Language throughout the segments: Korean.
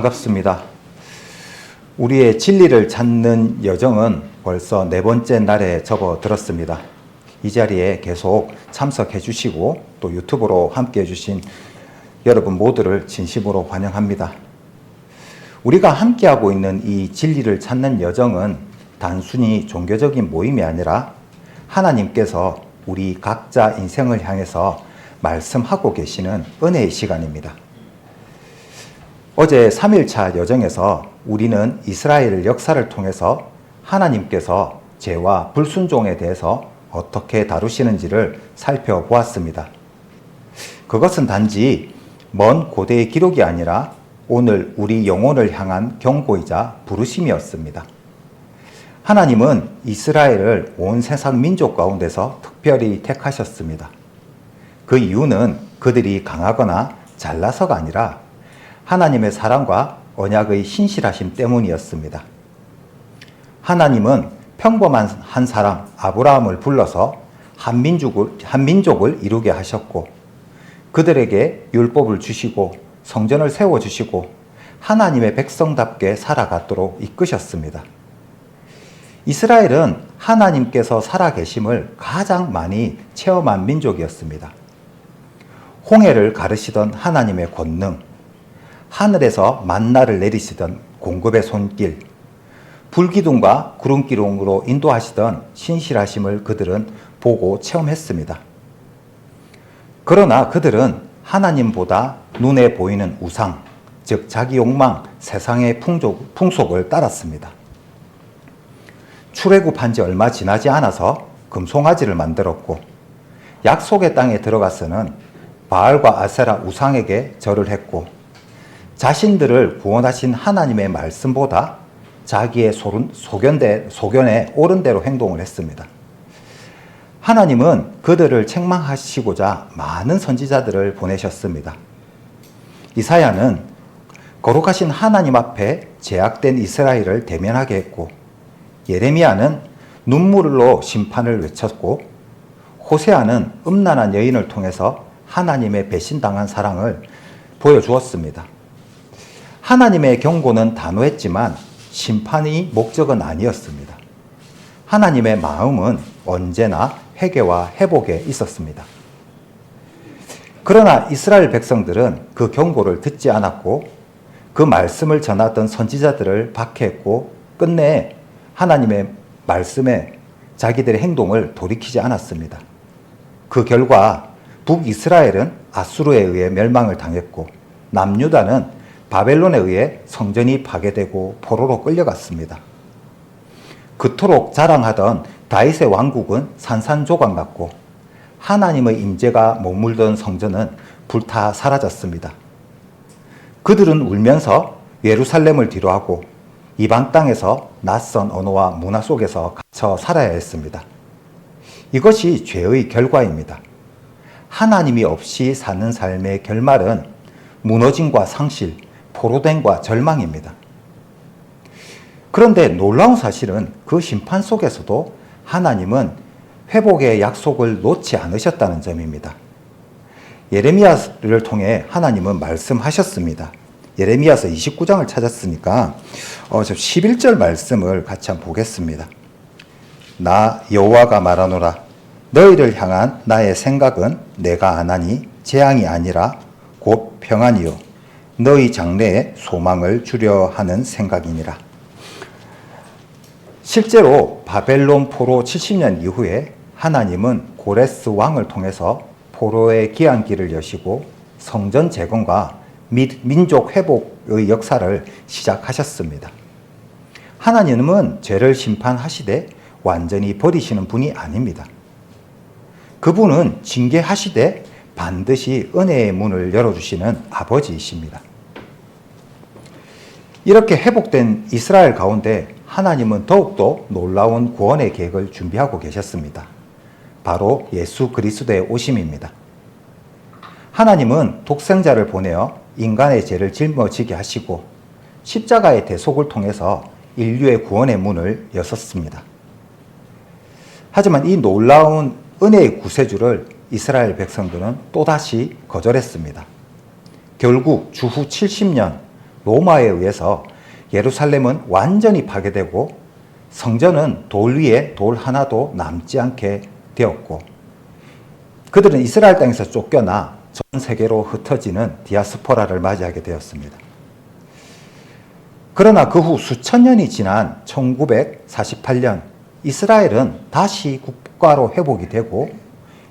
반갑습니다. 우리의 진리를 찾는 여정은 벌써 4번째 날에 접어들었습니다. 이 자리에 계속 참석해 주시고 또 유튜브로 함께 해주신 여러분 모두를 진심으로 환영합니다. 우리가 함께하고 있는 이 진리를 찾는 여정은 단순히 종교적인 모임이 아니라 하나님께서 우리 각자 인생을 향해서 말씀하고 계시는 은혜의 시간입니다. 어제 3일차 여정에서 우리는 이스라엘 역사를 통해서 하나님께서 죄와 불순종에 대해서 어떻게 다루시는지를 살펴보았습니다. 그것은 단지 먼 고대의 기록이 아니라 오늘 우리 영혼을 향한 경고이자 부르심이었습니다. 하나님은 이스라엘을 온 세상 민족 가운데서 특별히 택하셨습니다. 그 이유는 그들이 강하거나 잘나서가 아니라 하나님의 사랑과 언약의 신실하심 때문이었습니다. 하나님은 평범한 한 사람 아브라함을 불러서 한 민족을 이루게 하셨고 그들에게 율법을 주시고 성전을 세워주시고 하나님의 백성답게 살아가도록 이끄셨습니다. 이스라엘은 하나님께서 살아계심을 가장 많이 체험한 민족이었습니다. 홍해를 가르시던 하나님의 권능, 하늘에서 만나를 내리시던 공급의 손길, 불기둥과 구름기둥으로 인도하시던 신실하심을 그들은 보고 체험했습니다. 그러나 그들은 하나님보다 눈에 보이는 우상, 즉 자기 욕망, 세상의 풍속을 따랐습니다. 출애굽한 지 얼마 지나지 않아서 금송아지를 만들었고 약속의 땅에 들어가서는 바알과 아세라 우상에게 절을 했고 자신들을 구원하신 하나님의 말씀보다 자기의 소견에 옳은 대로 행동을 했습니다. 하나님은 그들을 책망하시고자 많은 선지자들을 보내셨습니다. 이사야는 거룩하신 하나님 앞에 제약된 이스라엘을 대면하게 했고 예레미야는 눈물로 심판을 외쳤고 호세아는 음란한 여인을 통해서 하나님의 배신당한 사랑을 보여주었습니다. 하나님의 경고는 단호했지만 심판이 목적은 아니었습니다. 하나님의 마음은 언제나 회개와 회복에 있었습니다. 그러나 이스라엘 백성들은 그 경고를 듣지 않았고 그 말씀을 전하던 선지자들을 박해했고 끝내 하나님의 말씀에 자기들의 행동을 돌이키지 않았습니다. 그 결과 북이스라엘은 아수르에 의해 멸망을 당했고 남유다는 바벨론에 의해 성전이 파괴되고 포로로 끌려갔습니다. 그토록 자랑하던 다윗의 왕국은 산산조각 났고 하나님의 임재가 머물던 성전은 불타 사라졌습니다. 그들은 울면서 예루살렘을 뒤로하고 이방 땅에서 낯선 언어와 문화 속에서 갇혀 살아야 했습니다. 이것이 죄의 결과입니다. 하나님이 없이 사는 삶의 결말은 무너짐과 상실, 포로됨과 절망입니다. 그런데 놀라운 사실은 그 심판 속에서도 하나님은 회복의 약속을 놓지 않으셨다는 점입니다. 예레미야를 통해 하나님은 말씀하셨습니다. 예레미야서 29장을 찾았으니까 11절 말씀을 같이 한번 보겠습니다. 나 여호와가 말하노라 너희를 향한 나의 생각은 내가 아나니 재앙이 아니라 곧 평안이요 너희 장래에 소망을 주려 하는 생각이니라. 실제로 바벨론 포로 70년 이후에 하나님은 고레스 왕을 통해서 포로의 귀한 길을 여시고 성전 재건과 민족 회복의 역사를 시작하셨습니다. 하나님은 죄를 심판하시되 완전히 버리시는 분이 아닙니다. 그분은 징계하시되 반드시 은혜의 문을 열어주시는 아버지이십니다. 이렇게 회복된 이스라엘 가운데 하나님은 더욱더 놀라운 구원의 계획을 준비하고 계셨습니다. 바로 예수 그리스도의 오심입니다. 하나님은 독생자를 보내어 인간의 죄를 짊어지게 하시고 십자가의 대속을 통해서 인류의 구원의 문을 여셨습니다. 하지만 이 놀라운 은혜의 구세주를 이스라엘 백성들은 또다시 거절했습니다. 결국 주후 70년 로마에 의해서 예루살렘은 완전히 파괴되고 성전은 돌 위에 돌 하나도 남지 않게 되었고 그들은 이스라엘 땅에서 쫓겨나 전 세계로 흩어지는 디아스포라를 맞이하게 되었습니다. 그러나 그 후 수천 년이 지난 1948년 이스라엘은 다시 국가로 회복이 되고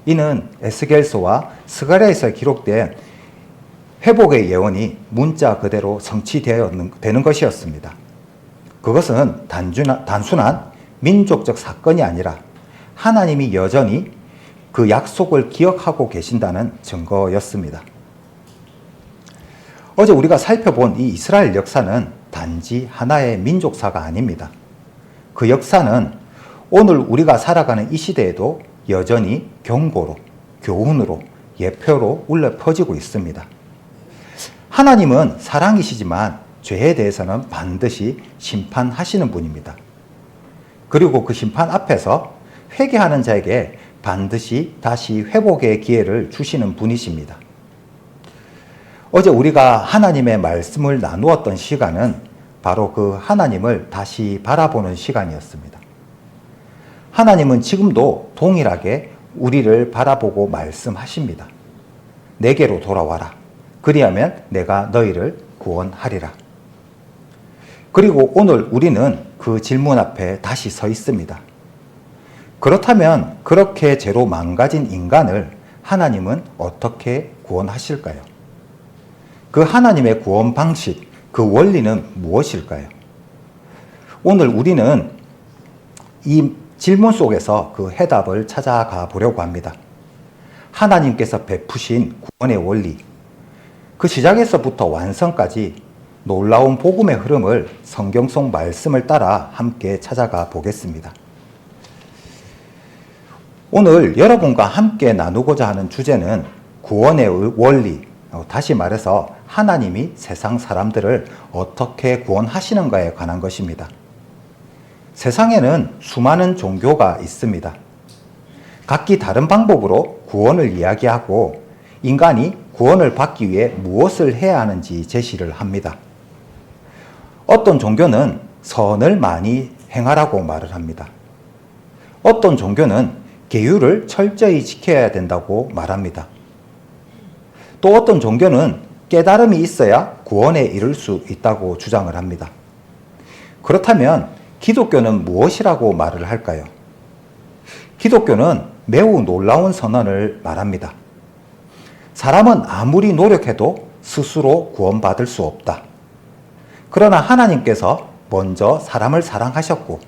이는 에스겔서와 스가랴에서 기록된 회복의 예언이 문자 그대로 성취되는 것이었습니다. 그것은 단순한 민족적 사건이 아니라 하나님이 여전히 그 약속을 기억하고 계신다는 증거였습니다. 어제 우리가 살펴본 이 이스라엘 역사는 단지 하나의 민족사가 아닙니다. 그 역사는 오늘 우리가 살아가는 이 시대에도 여전히 경고로, 교훈으로, 예표로 울려 퍼지고 있습니다. 하나님은 사랑이시지만 죄에 대해서는 반드시 심판하시는 분입니다. 그리고 그 심판 앞에서 회개하는 자에게 반드시 다시 회복의 기회를 주시는 분이십니다. 어제 우리가 하나님의 말씀을 나누었던 시간은 바로 그 하나님을 다시 바라보는 시간이었습니다. 하나님은 지금도 동일하게 우리를 바라보고 말씀하십니다. 내게로 돌아와라. 그리하면 내가 너희를 구원하리라. 그리고 오늘 우리는 그 질문 앞에 다시 서 있습니다. 그렇다면 그렇게 죄로 망가진 인간을 하나님은 어떻게 구원하실까요? 그 하나님의 구원 방식, 그 원리는 무엇일까요? 오늘 우리는 이 질문 속에서 그 해답을 찾아가 보려고 합니다. 하나님께서 베푸신 구원의 원리, 그 시작에서부터 완성까지 놀라운 복음의 흐름을 성경 속 말씀을 따라 함께 찾아가 보겠습니다. 오늘 여러분과 함께 나누고자 하는 주제는 구원의 원리, 다시 말해서 하나님이 세상 사람들을 어떻게 구원하시는가에 관한 것입니다. 세상에는 수많은 종교가 있습니다. 각기 다른 방법으로 구원을 이야기하고 인간이 구원을 받기 위해 무엇을 해야 하는지 제시를 합니다. 어떤 종교는 선을 많이 행하라고 말을 합니다. 어떤 종교는 계율을 철저히 지켜야 된다고 말합니다. 또 어떤 종교는 깨달음이 있어야 구원에 이를 수 있다고 주장을 합니다. 그렇다면 기독교는 무엇이라고 말을 할까요? 기독교는 매우 놀라운 선언을 말합니다. 사람은 아무리 노력해도 스스로 구원받을 수 없다. 그러나 하나님께서 먼저 사람을 사랑하셨고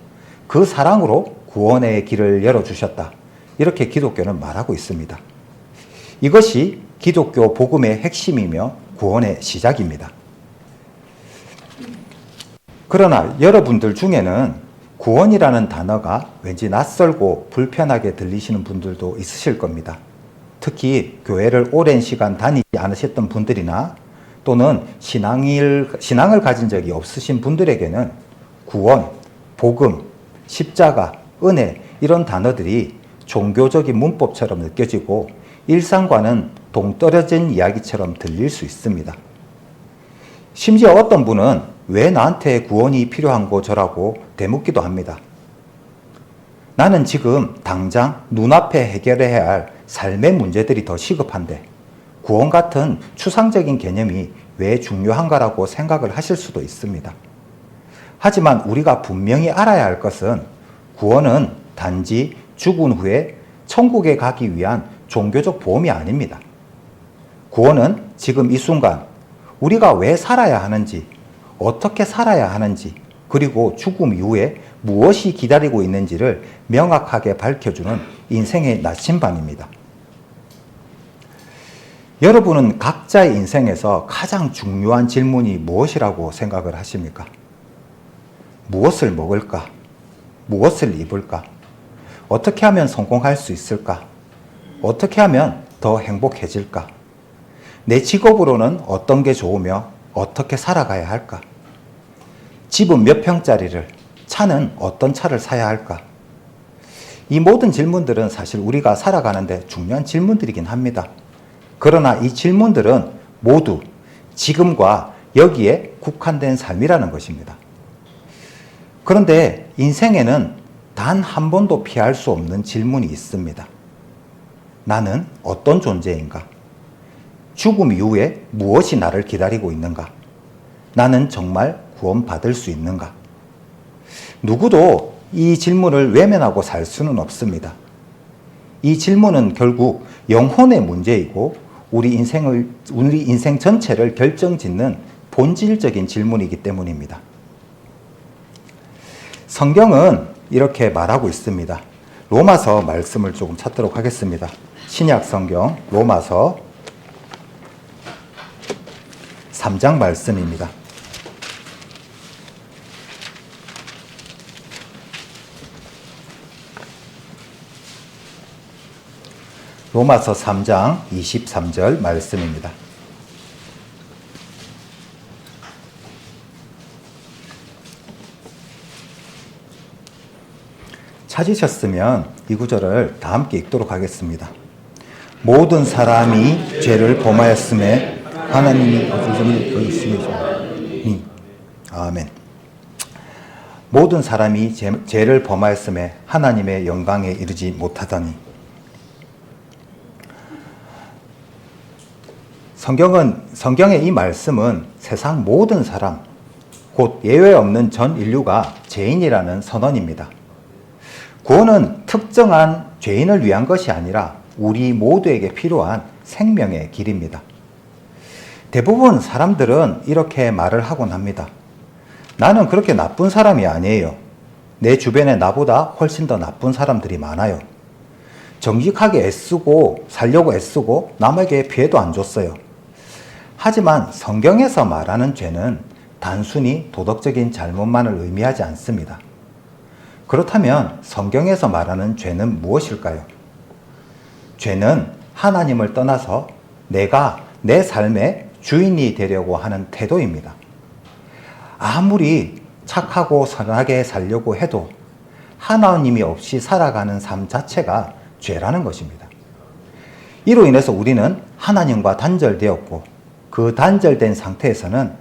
그 사랑으로 구원의 길을 열어주셨다. 이렇게 기독교는 말하고 있습니다. 이것이 기독교 복음의 핵심이며 구원의 시작입니다. 그러나 여러분들 중에는 구원이라는 단어가 왠지 낯설고 불편하게 들리시는 분들도 있으실 겁니다. 특히 교회를 오랜 시간 다니지 않으셨던 분들이나 또는 신앙을 가진 적이 없으신 분들에게는 구원, 복음, 십자가, 은혜 이런 단어들이 종교적인 문법처럼 느껴지고 일상과는 동떨어진 이야기처럼 들릴 수 있습니다. 심지어 어떤 분은 왜 나한테 구원이 필요한 거저라고 되묻기도 합니다. 나는 지금 당장 눈앞에 해결해야 할 삶의 문제들이 더 시급한데 구원 같은 추상적인 개념이 왜 중요한가라고 생각을 하실 수도 있습니다. 하지만 우리가 분명히 알아야 할 것은 구원은 단지 죽은 후에 천국에 가기 위한 종교적 보험이 아닙니다. 구원은 지금 이 순간 우리가 왜 살아야 하는지, 어떻게 살아야 하는지, 그리고 죽음 이후에 무엇이 기다리고 있는지를 명확하게 밝혀주는 인생의 나침반입니다. 여러분은 각자의 인생에서 가장 중요한 질문이 무엇이라고 생각을 하십니까? 무엇을 먹을까? 무엇을 입을까? 어떻게 하면 성공할 수 있을까? 어떻게 하면 더 행복해질까? 내 직업으로는 어떤 게 좋으며 어떻게 살아가야 할까? 집은 몇 평짜리를, 차는 어떤 차를 사야 할까? 이 모든 질문들은 사실 우리가 살아가는데 중요한 질문들이긴 합니다. 그러나 이 질문들은 모두 지금과 여기에 국한된 삶이라는 것입니다. 그런데 인생에는 단 한 번도 피할 수 없는 질문이 있습니다. 나는 어떤 존재인가? 죽음 이후에 무엇이 나를 기다리고 있는가? 나는 정말 구원받을 수 있는가? 누구도 이 질문을 외면하고 살 수는 없습니다. 이 질문은 결국 영혼의 문제이고 우리 인생 전체를 결정짓는 본질적인 질문이기 때문입니다. 성경은 이렇게 말하고 있습니다. 로마서 말씀을 조금 찾도록 하겠습니다. 신약 성경 로마서 3장 말씀입니다. 로마서 3장 23절 말씀입니다. 찾으셨으면 이 구절을 다 함께 읽도록 하겠습니다. 모든 사람이 죄를 범하였음에 하나님이 없으시니 아멘. 모든 사람이 죄를 범하였음에 하나님의 영광에 이르지 못하다니. 성경의 이 말씀은 세상 모든 사람, 곧 예외 없는 전 인류가 죄인이라는 선언입니다. 구원은 특정한 죄인을 위한 것이 아니라 우리 모두에게 필요한 생명의 길입니다. 대부분 사람들은 이렇게 말을 하곤 합니다. 나는 그렇게 나쁜 사람이 아니에요. 내 주변에 나보다 훨씬 더 나쁜 사람들이 많아요. 정직하게 애쓰고 살려고 애쓰고 남에게 피해도 안 줬어요. 하지만 성경에서 말하는 죄는 단순히 도덕적인 잘못만을 의미하지 않습니다. 그렇다면 성경에서 말하는 죄는 무엇일까요? 죄는 하나님을 떠나서 내가 내 삶의 주인이 되려고 하는 태도입니다. 아무리 착하고 선하게 살려고 해도 하나님이 없이 살아가는 삶 자체가 죄라는 것입니다. 이로 인해서 우리는 하나님과 단절되었고 그 단절된 상태에서는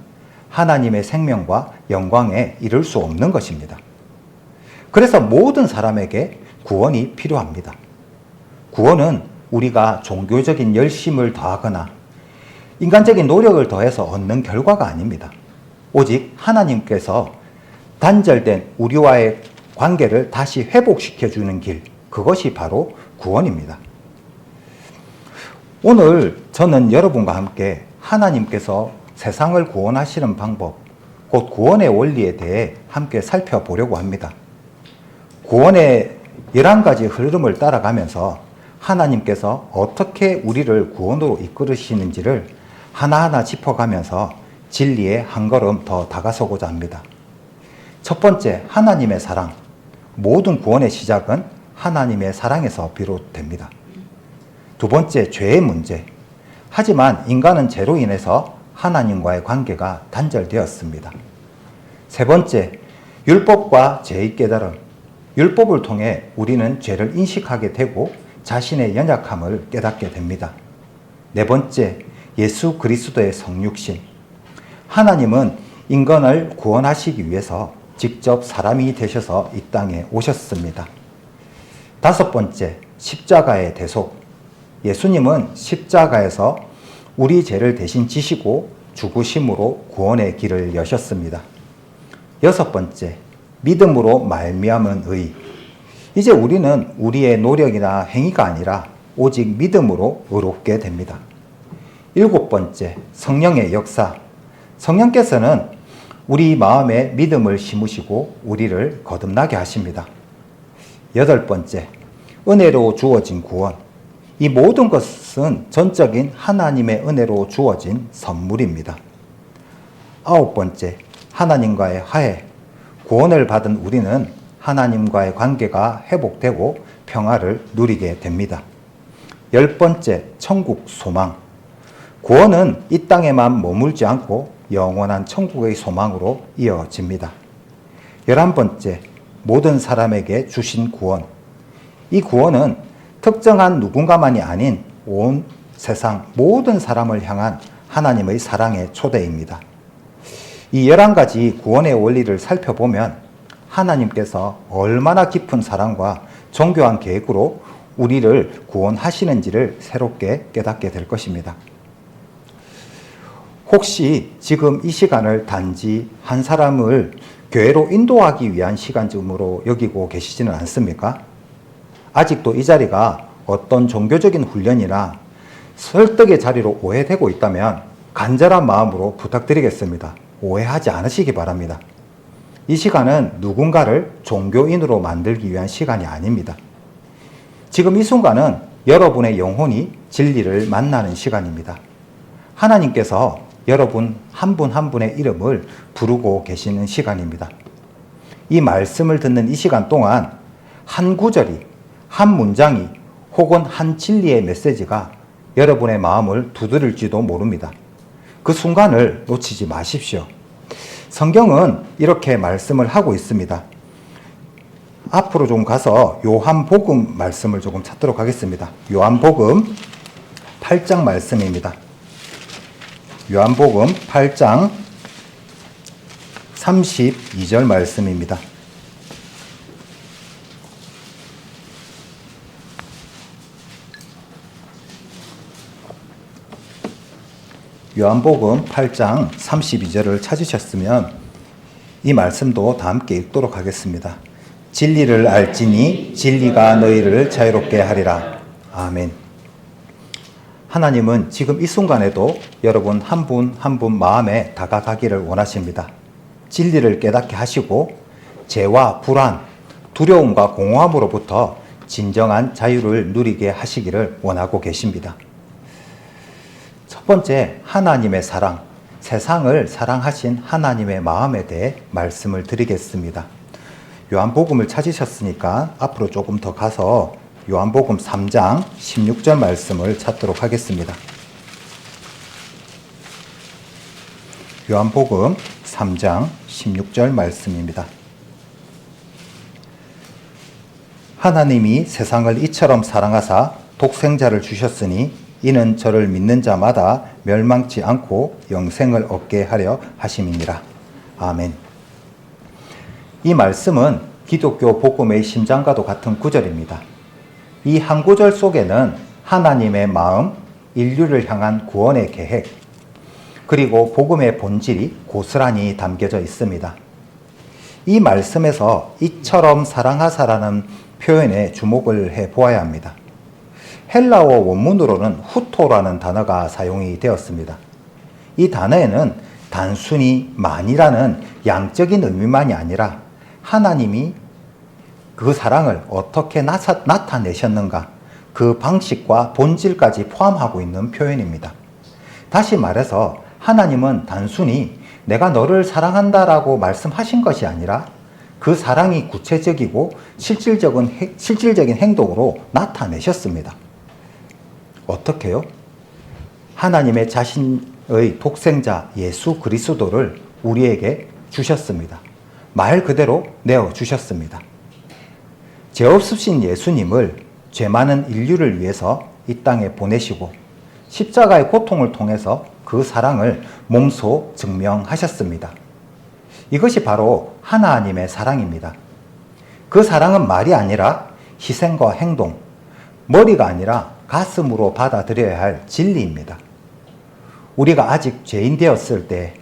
하나님의 생명과 영광에 이를 수 없는 것입니다. 그래서 모든 사람에게 구원이 필요합니다. 구원은 우리가 종교적인 열심을 더하거나 인간적인 노력을 더해서 얻는 결과가 아닙니다. 오직 하나님께서 단절된 우리와의 관계를 다시 회복시켜주는 길, 그것이 바로 구원입니다. 오늘 저는 여러분과 함께 하나님께서 세상을 구원하시는 방법, 곧 구원의 원리에 대해 함께 살펴보려고 합니다. 구원의 11가지 흐름을 따라가면서 하나님께서 어떻게 우리를 구원으로 이끌으시는지를 하나하나 짚어가면서 진리에 한 걸음 더 다가서고자 합니다. 첫 번째, 하나님의 사랑. 모든 구원의 시작은 하나님의 사랑에서 비롯됩니다. 두 번째, 죄의 문제. 하지만 인간은 죄로 인해서 하나님과의 관계가 단절되었습니다. 세 번째, 율법과 죄의 깨달음. 율법을 통해 우리는 죄를 인식하게 되고 자신의 연약함을 깨닫게 됩니다. 네 번째, 예수 그리스도의 성육신. 하나님은 인간을 구원하시기 위해서 직접 사람이 되셔서 이 땅에 오셨습니다. 다섯 번째, 십자가의 대속. 예수님은 십자가에서 우리 죄를 대신 지시고 죽으심으로 구원의 길을 여셨습니다. 여섯 번째, 믿음으로 말미암은 의. 이제 우리는 우리의 노력이나 행위가 아니라 오직 믿음으로 의롭게 됩니다. 일곱 번째, 성령의 역사. 성령께서는 우리 마음에 믿음을 심으시고 우리를 거듭나게 하십니다. 여덟 번째, 은혜로 주어진 구원. 이 모든 것은 전적인 하나님의 은혜로 주어진 선물입니다. 아홉 번째, 하나님과의 화해. 구원을 받은 우리는 하나님과의 관계가 회복되고 평화를 누리게 됩니다. 열 번째, 천국 소망. 구원은 이 땅에만 머물지 않고 영원한 천국의 소망으로 이어집니다. 11번째, 모든 사람에게 주신 구원. 이 구원은 특정한 누군가만이 아닌 온 세상 모든 사람을 향한 하나님의 사랑의 초대입니다. 이 11가지 구원의 원리를 살펴보면 하나님께서 얼마나 깊은 사랑과 정교한 계획으로 우리를 구원하시는지를 새롭게 깨닫게 될 것입니다. 혹시 지금 이 시간을 단지 한 사람을 교회로 인도하기 위한 시간쯤으로 여기고 계시지는 않습니까? 아직도 이 자리가 어떤 종교적인 훈련이나 설득의 자리로 오해되고 있다면 간절한 마음으로 부탁드리겠습니다. 오해하지 않으시기 바랍니다. 이 시간은 누군가를 종교인으로 만들기 위한 시간이 아닙니다. 지금 이 순간은 여러분의 영혼이 진리를 만나는 시간입니다. 하나님께서 여러분 한 분 한 분의 이름을 부르고 계시는 시간입니다. 이 말씀을 듣는 이 시간 동안 한 구절이, 한 문장이 혹은 한 진리의 메시지가 여러분의 마음을 두드릴지도 모릅니다. 그 순간을 놓치지 마십시오. 성경은 이렇게 말씀을 하고 있습니다. 앞으로 좀 가서 요한복음 말씀을 조금 찾도록 하겠습니다. 요한복음 8장 말씀입니다. 요한복음 8장 32절 말씀입니다. 요한복음 8장 32절을 찾으셨으면 이 말씀도 다 함께 읽도록 하겠습니다. 진리를 알지니 진리가 너희를 자유롭게 하리라. 아멘. 하나님은 지금 이 순간에도 여러분 한 분 한 분 마음에 다가가기를 원하십니다. 진리를 깨닫게 하시고 죄와 불안, 두려움과 공허함으로부터 진정한 자유를 누리게 하시기를 원하고 계십니다. 첫 번째, 하나님의 사랑, 세상을 사랑하신 하나님의 마음에 대해 말씀을 드리겠습니다. 요한복음을 찾으셨으니까 앞으로 조금 더 가서 요한복음 3장 16절 말씀을 찾도록 하겠습니다. 요한복음 3장 16절 말씀입니다. 하나님이 세상을 이처럼 사랑하사 독생자를 주셨으니 이는 저를 믿는 자마다 멸망치 않고 영생을 얻게 하려 하심이니라. 아멘. 이 말씀은 기독교 복음의 심장과도 같은 구절입니다. 이 한 구절 속에는 하나님의 마음, 인류를 향한 구원의 계획, 그리고 복음의 본질이 고스란히 담겨져 있습니다. 이 말씀에서 이처럼 사랑하사라는 표현에 주목을 해 보아야 합니다. 헬라어 원문으로는 후토라는 단어가 사용이 되었습니다. 이 단어에는 단순히 만이라는 양적인 의미만이 아니라 하나님이 그 사랑을 어떻게 나타내셨는가, 그 방식과 본질까지 포함하고 있는 표현입니다. 다시 말해서 하나님은 단순히 내가 너를 사랑한다라고 말씀하신 것이 아니라 그 사랑이 구체적이고 실질적인 행동으로 나타내셨습니다. 어떻게요? 하나님의 자신의 독생자 예수 그리스도를 우리에게 주셨습니다. 말 그대로 내어주셨습니다. 죄 없으신 예수님을 죄 많은 인류를 위해서 이 땅에 보내시고 십자가의 고통을 통해서 그 사랑을 몸소 증명하셨습니다. 이것이 바로 하나님의 사랑입니다. 그 사랑은 말이 아니라 희생과 행동, 머리가 아니라 가슴으로 받아들여야 할 진리입니다. 우리가 아직 죄인 되었을 때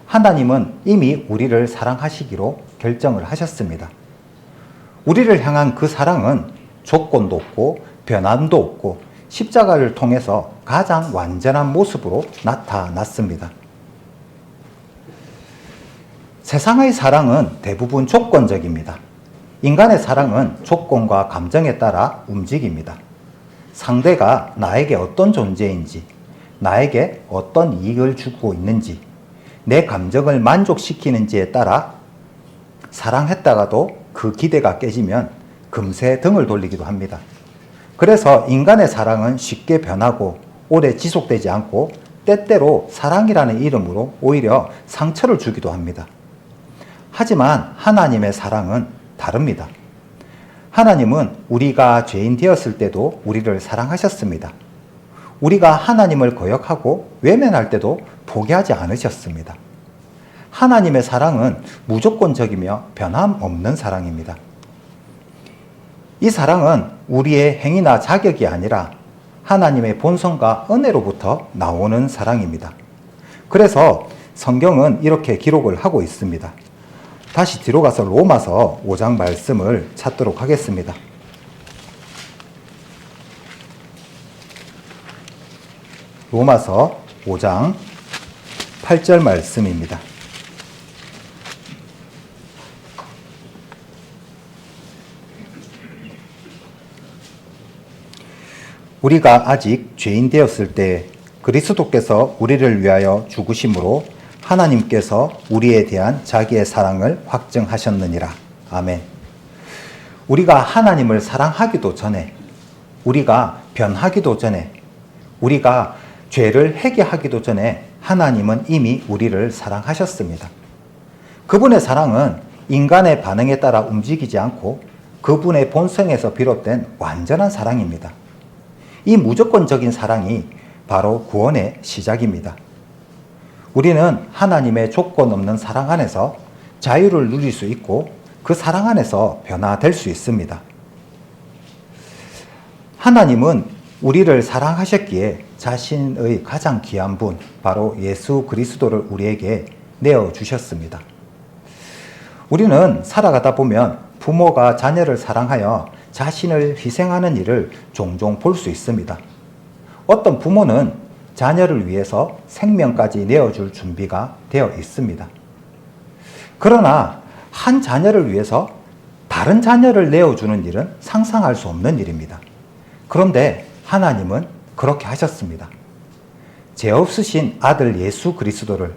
하나님은 이미 우리를 사랑하시기로 결정을 하셨습니다. 우리를 향한 그 사랑은 조건도 없고 변함도 없고 십자가를 통해서 가장 완전한 모습으로 나타났습니다. 세상의 사랑은 대부분 조건적입니다. 인간의 사랑은 조건과 감정에 따라 움직입니다. 상대가 나에게 어떤 존재인지, 나에게 어떤 이익을 주고 있는지, 내 감정을 만족시키는지에 따라 사랑했다가도 그 기대가 깨지면 금세 등을 돌리기도 합니다. 그래서 인간의 사랑은 쉽게 변하고 오래 지속되지 않고 때때로 사랑이라는 이름으로 오히려 상처를 주기도 합니다. 하지만 하나님의 사랑은 다릅니다. 하나님은 우리가 죄인 되었을 때도 우리를 사랑하셨습니다. 우리가 하나님을 거역하고 외면할 때도 포기하지 않으셨습니다. 하나님의 사랑은 무조건적이며 변함없는 사랑입니다. 이 사랑은 우리의 행위나 자격이 아니라 하나님의 본성과 은혜로부터 나오는 사랑입니다. 그래서 성경은 이렇게 기록을 하고 있습니다. 다시 뒤로 가서 로마서 5장 말씀을 찾도록 하겠습니다. 로마서 5장 8절 말씀입니다. 우리가 아직 죄인 되었을 때 그리스도께서 우리를 위하여 죽으심으로 하나님께서 우리에 대한 자기의 사랑을 확증하셨느니라. 아멘. 우리가 하나님을 사랑하기도 전에, 우리가 변하기도 전에, 우리가 죄를 회개하기도 전에 하나님은 이미 우리를 사랑하셨습니다. 그분의 사랑은 인간의 반응에 따라 움직이지 않고 그분의 본성에서 비롯된 완전한 사랑입니다. 이 무조건적인 사랑이 바로 구원의 시작입니다. 우리는 하나님의 조건 없는 사랑 안에서 자유를 누릴 수 있고 그 사랑 안에서 변화될 수 있습니다. 하나님은 우리를 사랑하셨기에 자신의 가장 귀한 분, 바로 예수 그리스도를 우리에게 내어주셨습니다. 우리는 살아가다 보면 부모가 자녀를 사랑하여 자신을 희생하는 일을 종종 볼 수 있습니다. 어떤 부모는 자녀를 위해서 생명까지 내어줄 준비가 되어 있습니다. 그러나 한 자녀를 위해서 다른 자녀를 내어주는 일은 상상할 수 없는 일입니다. 그런데 하나님은 그렇게 하셨습니다. 죄 없으신 아들 예수 그리스도를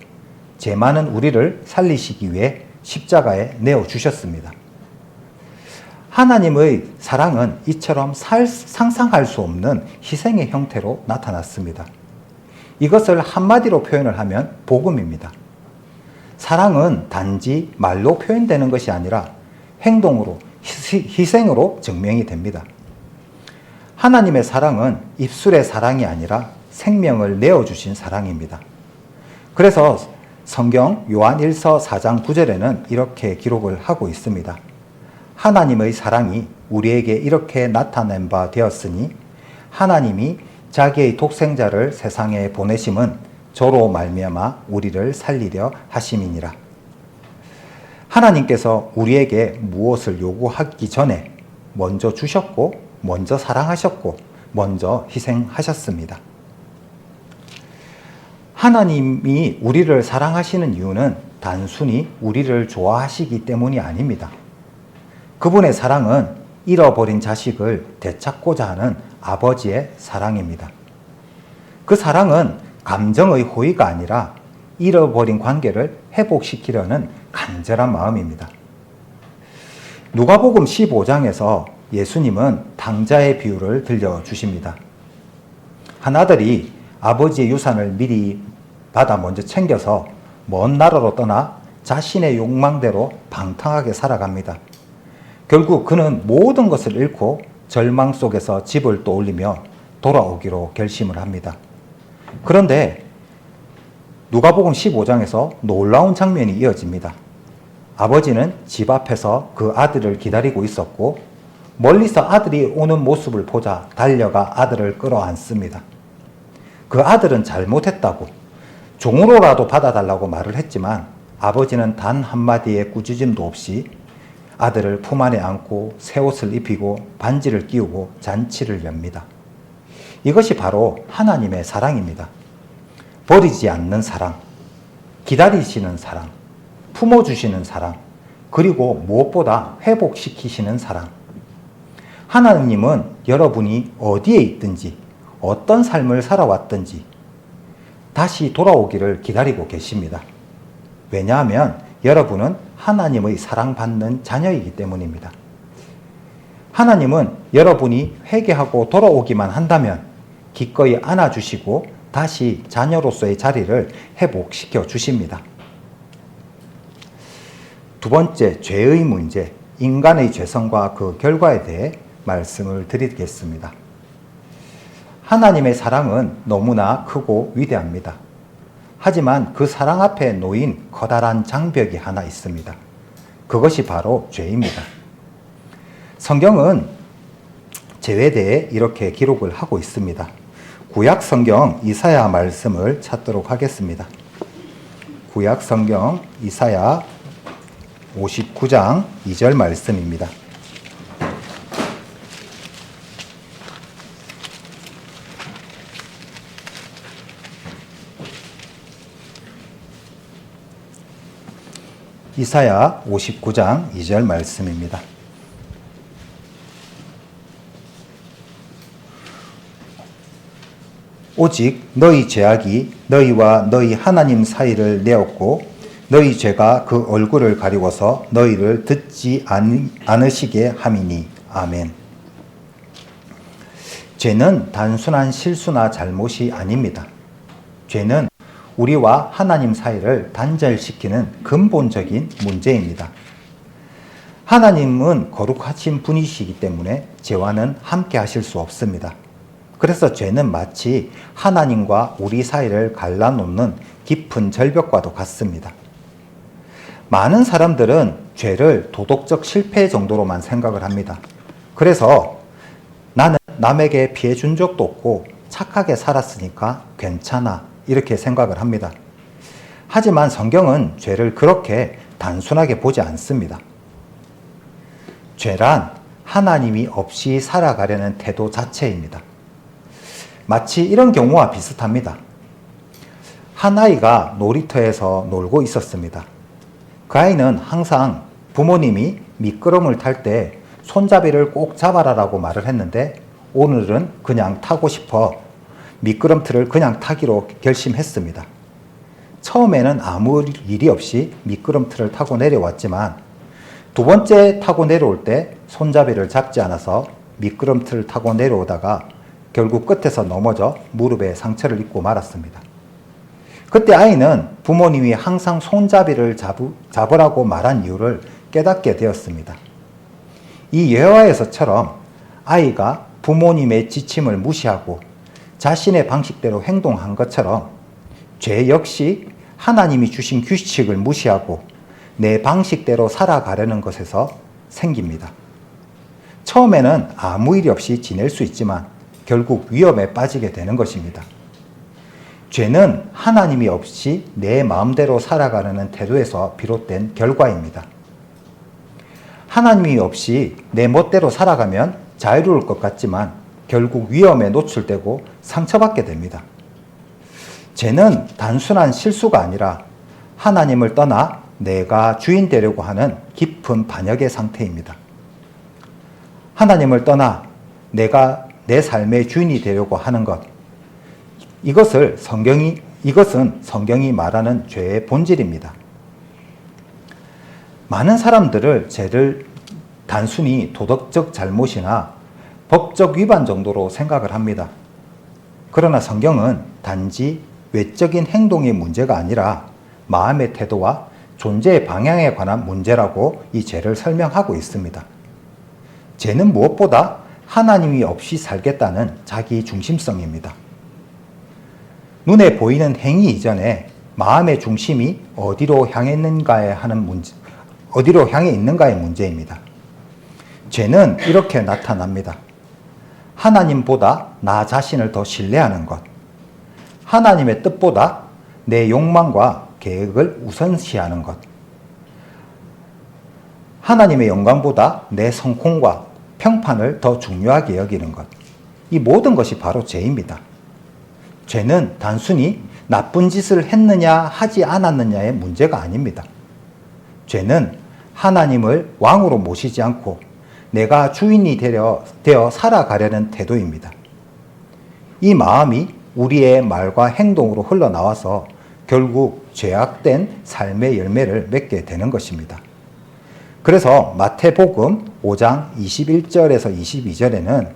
죄 많은 우리를 살리시기 위해 십자가에 내어주셨습니다. 하나님의 사랑은 이처럼 상상할 수 없는 희생의 형태로 나타났습니다. 이것을 한마디로 표현을 하면 복음입니다. 사랑은 단지 말로 표현되는 것이 아니라 행동으로, 희생으로 증명이 됩니다. 하나님의 사랑은 입술의 사랑이 아니라 생명을 내어주신 사랑입니다. 그래서 성경 요한 1서 4장 9절에는 이렇게 기록을 하고 있습니다. 하나님의 사랑이 우리에게 이렇게 나타낸 바 되었으니 하나님이 자기의 독생자를 세상에 보내심은 저로 말미암아 우리를 살리려 하심이니라. 하나님께서 우리에게 무엇을 요구하기 전에 먼저 주셨고 먼저 사랑하셨고 먼저 희생하셨습니다. 하나님이 우리를 사랑하시는 이유는 단순히 우리를 좋아하시기 때문이 아닙니다. 그분의 사랑은 잃어버린 자식을 되찾고자 하는 아버지의 사랑입니다. 그 사랑은 감정의 호의가 아니라 잃어버린 관계를 회복시키려는 간절한 마음입니다. 누가복음 15장에서 예수님은 당자의 비유를 들려주십니다. 한 아들이 아버지의 유산을 미리 받아 먼저 챙겨서 먼 나라로 떠나 자신의 욕망대로 방탕하게 살아갑니다. 결국 그는 모든 것을 잃고 절망 속에서 집을 떠올리며 돌아오기로 결심을 합니다. 그런데 누가복음 15장에서 놀라운 장면이 이어집니다. 아버지는 집 앞에서 그 아들을 기다리고 있었고 멀리서 아들이 오는 모습을 보자 달려가 아들을 끌어안습니다. 그 아들은 잘못했다고 종으로라도 받아달라고 말을 했지만 아버지는 단 한마디의 꾸짖음도 없이 아들을 품 안에 안고 새 옷을 입히고 반지를 끼우고 잔치를 엽니다. 이것이 바로 하나님의 사랑입니다. 버리지 않는 사랑, 기다리시는 사랑, 품어주시는 사랑, 그리고 무엇보다 회복시키시는 사랑. 하나님은 여러분이 어디에 있든지 어떤 삶을 살아왔든지 다시 돌아오기를 기다리고 계십니다. 왜냐하면 여러분은 하나님의 사랑받는 자녀이기 때문입니다. 하나님은 여러분이 회개하고 돌아오기만 한다면 기꺼이 안아주시고 다시 자녀로서의 자리를 회복시켜 주십니다. 두 번째, 죄의 문제, 인간의 죄성과 그 결과에 대해 말씀을 드리겠습니다. 하나님의 사랑은 너무나 크고 위대합니다. 하지만 그 사랑 앞에 놓인 커다란 장벽이 하나 있습니다. 그것이 바로 죄입니다. 성경은 죄에 대해 이렇게 기록을 하고 있습니다. 구약 성경 이사야 말씀을 찾도록 하겠습니다. 구약 성경 이사야 59장 2절 말씀입니다. 이사야 59장 2절 말씀입니다. 오직 너희 죄악이 너희와 너희 하나님 사이를 내었고 너희 죄가 그 얼굴을 가리워서 너희를 듣지 않으시게 함이니. 아멘. 죄는 단순한 실수나 잘못이 아닙니다. 죄는 우리와 하나님 사이를 단절시키는 근본적인 문제입니다. 하나님은 거룩하신 분이시기 때문에 죄와는 함께 하실 수 없습니다. 그래서 죄는 마치 하나님과 우리 사이를 갈라놓는 깊은 절벽과도 같습니다. 많은 사람들은 죄를 도덕적 실패 정도로만 생각을 합니다. 그래서 나는 남에게 피해 준 적도 없고 착하게 살았으니까 괜찮아 이렇게 생각을 합니다. 하지만 성경은 죄를 그렇게 단순하게 보지 않습니다. 죄란 하나님이 없이 살아가려는 태도 자체입니다. 마치 이런 경우와 비슷합니다. 한 아이가 놀이터에서 놀고 있었습니다. 그 아이는 항상 부모님이 미끄럼을 탈 때 손잡이를 꼭 잡아라라고 말을 했는데 오늘은 그냥 타고 싶어 미끄럼틀을 그냥 타기로 결심했습니다. 처음에는 아무 일이 없이 미끄럼틀을 타고 내려왔지만 두 번째 타고 내려올 때 손잡이를 잡지 않아서 미끄럼틀을 타고 내려오다가 결국 끝에서 넘어져 무릎에 상처를 입고 말았습니다. 그때 아이는 부모님이 항상 손잡이를 잡으라고 말한 이유를 깨닫게 되었습니다. 이 예화에서처럼 아이가 부모님의 지침을 무시하고 자신의 방식대로 행동한 것처럼 죄 역시 하나님이 주신 규칙을 무시하고 내 방식대로 살아가려는 것에서 생깁니다. 처음에는 아무 일 없이 지낼 수 있지만 결국 위험에 빠지게 되는 것입니다. 죄는 하나님이 없이 내 마음대로 살아가려는 태도에서 비롯된 결과입니다. 하나님이 없이 내 멋대로 살아가면 자유로울 것 같지만 결국 위험에 노출되고 상처받게 됩니다. 죄는 단순한 실수가 아니라 하나님을 떠나 내가 주인 되려고 하는 깊은 반역의 상태입니다. 하나님을 떠나 내가 내 삶의 주인이 되려고 하는 것, 이것은 성경이 말하는 죄의 본질입니다. 많은 사람들을 죄를 단순히 도덕적 잘못이나 법적 위반 정도로 생각을 합니다. 그러나 성경은 단지 외적인 행동의 문제가 아니라 마음의 태도와 존재의 방향에 관한 문제라고 이 죄를 설명하고 있습니다. 죄는 무엇보다 하나님이 없이 살겠다는 자기 중심성입니다. 눈에 보이는 행위 이전에 마음의 중심이 어디로 향해 있는가의 문제입니다. 죄는 이렇게 나타납니다. 하나님보다 나 자신을 더 신뢰하는 것, 하나님의 뜻보다 내 욕망과 계획을 우선시하는 것, 하나님의 영광보다 내 성공과 평판을 더 중요하게 여기는 것, 이 모든 것이 바로 죄입니다. 죄는 단순히 나쁜 짓을 했느냐 하지 않았느냐의 문제가 아닙니다. 죄는 하나님을 왕으로 모시지 않고 내가 주인이 되어 살아가려는 태도입니다. 이 마음이 우리의 말과 행동으로 흘러나와서 결국 죄악된 삶의 열매를 맺게 되는 것입니다. 그래서 마태복음 5장 21절에서 22절에는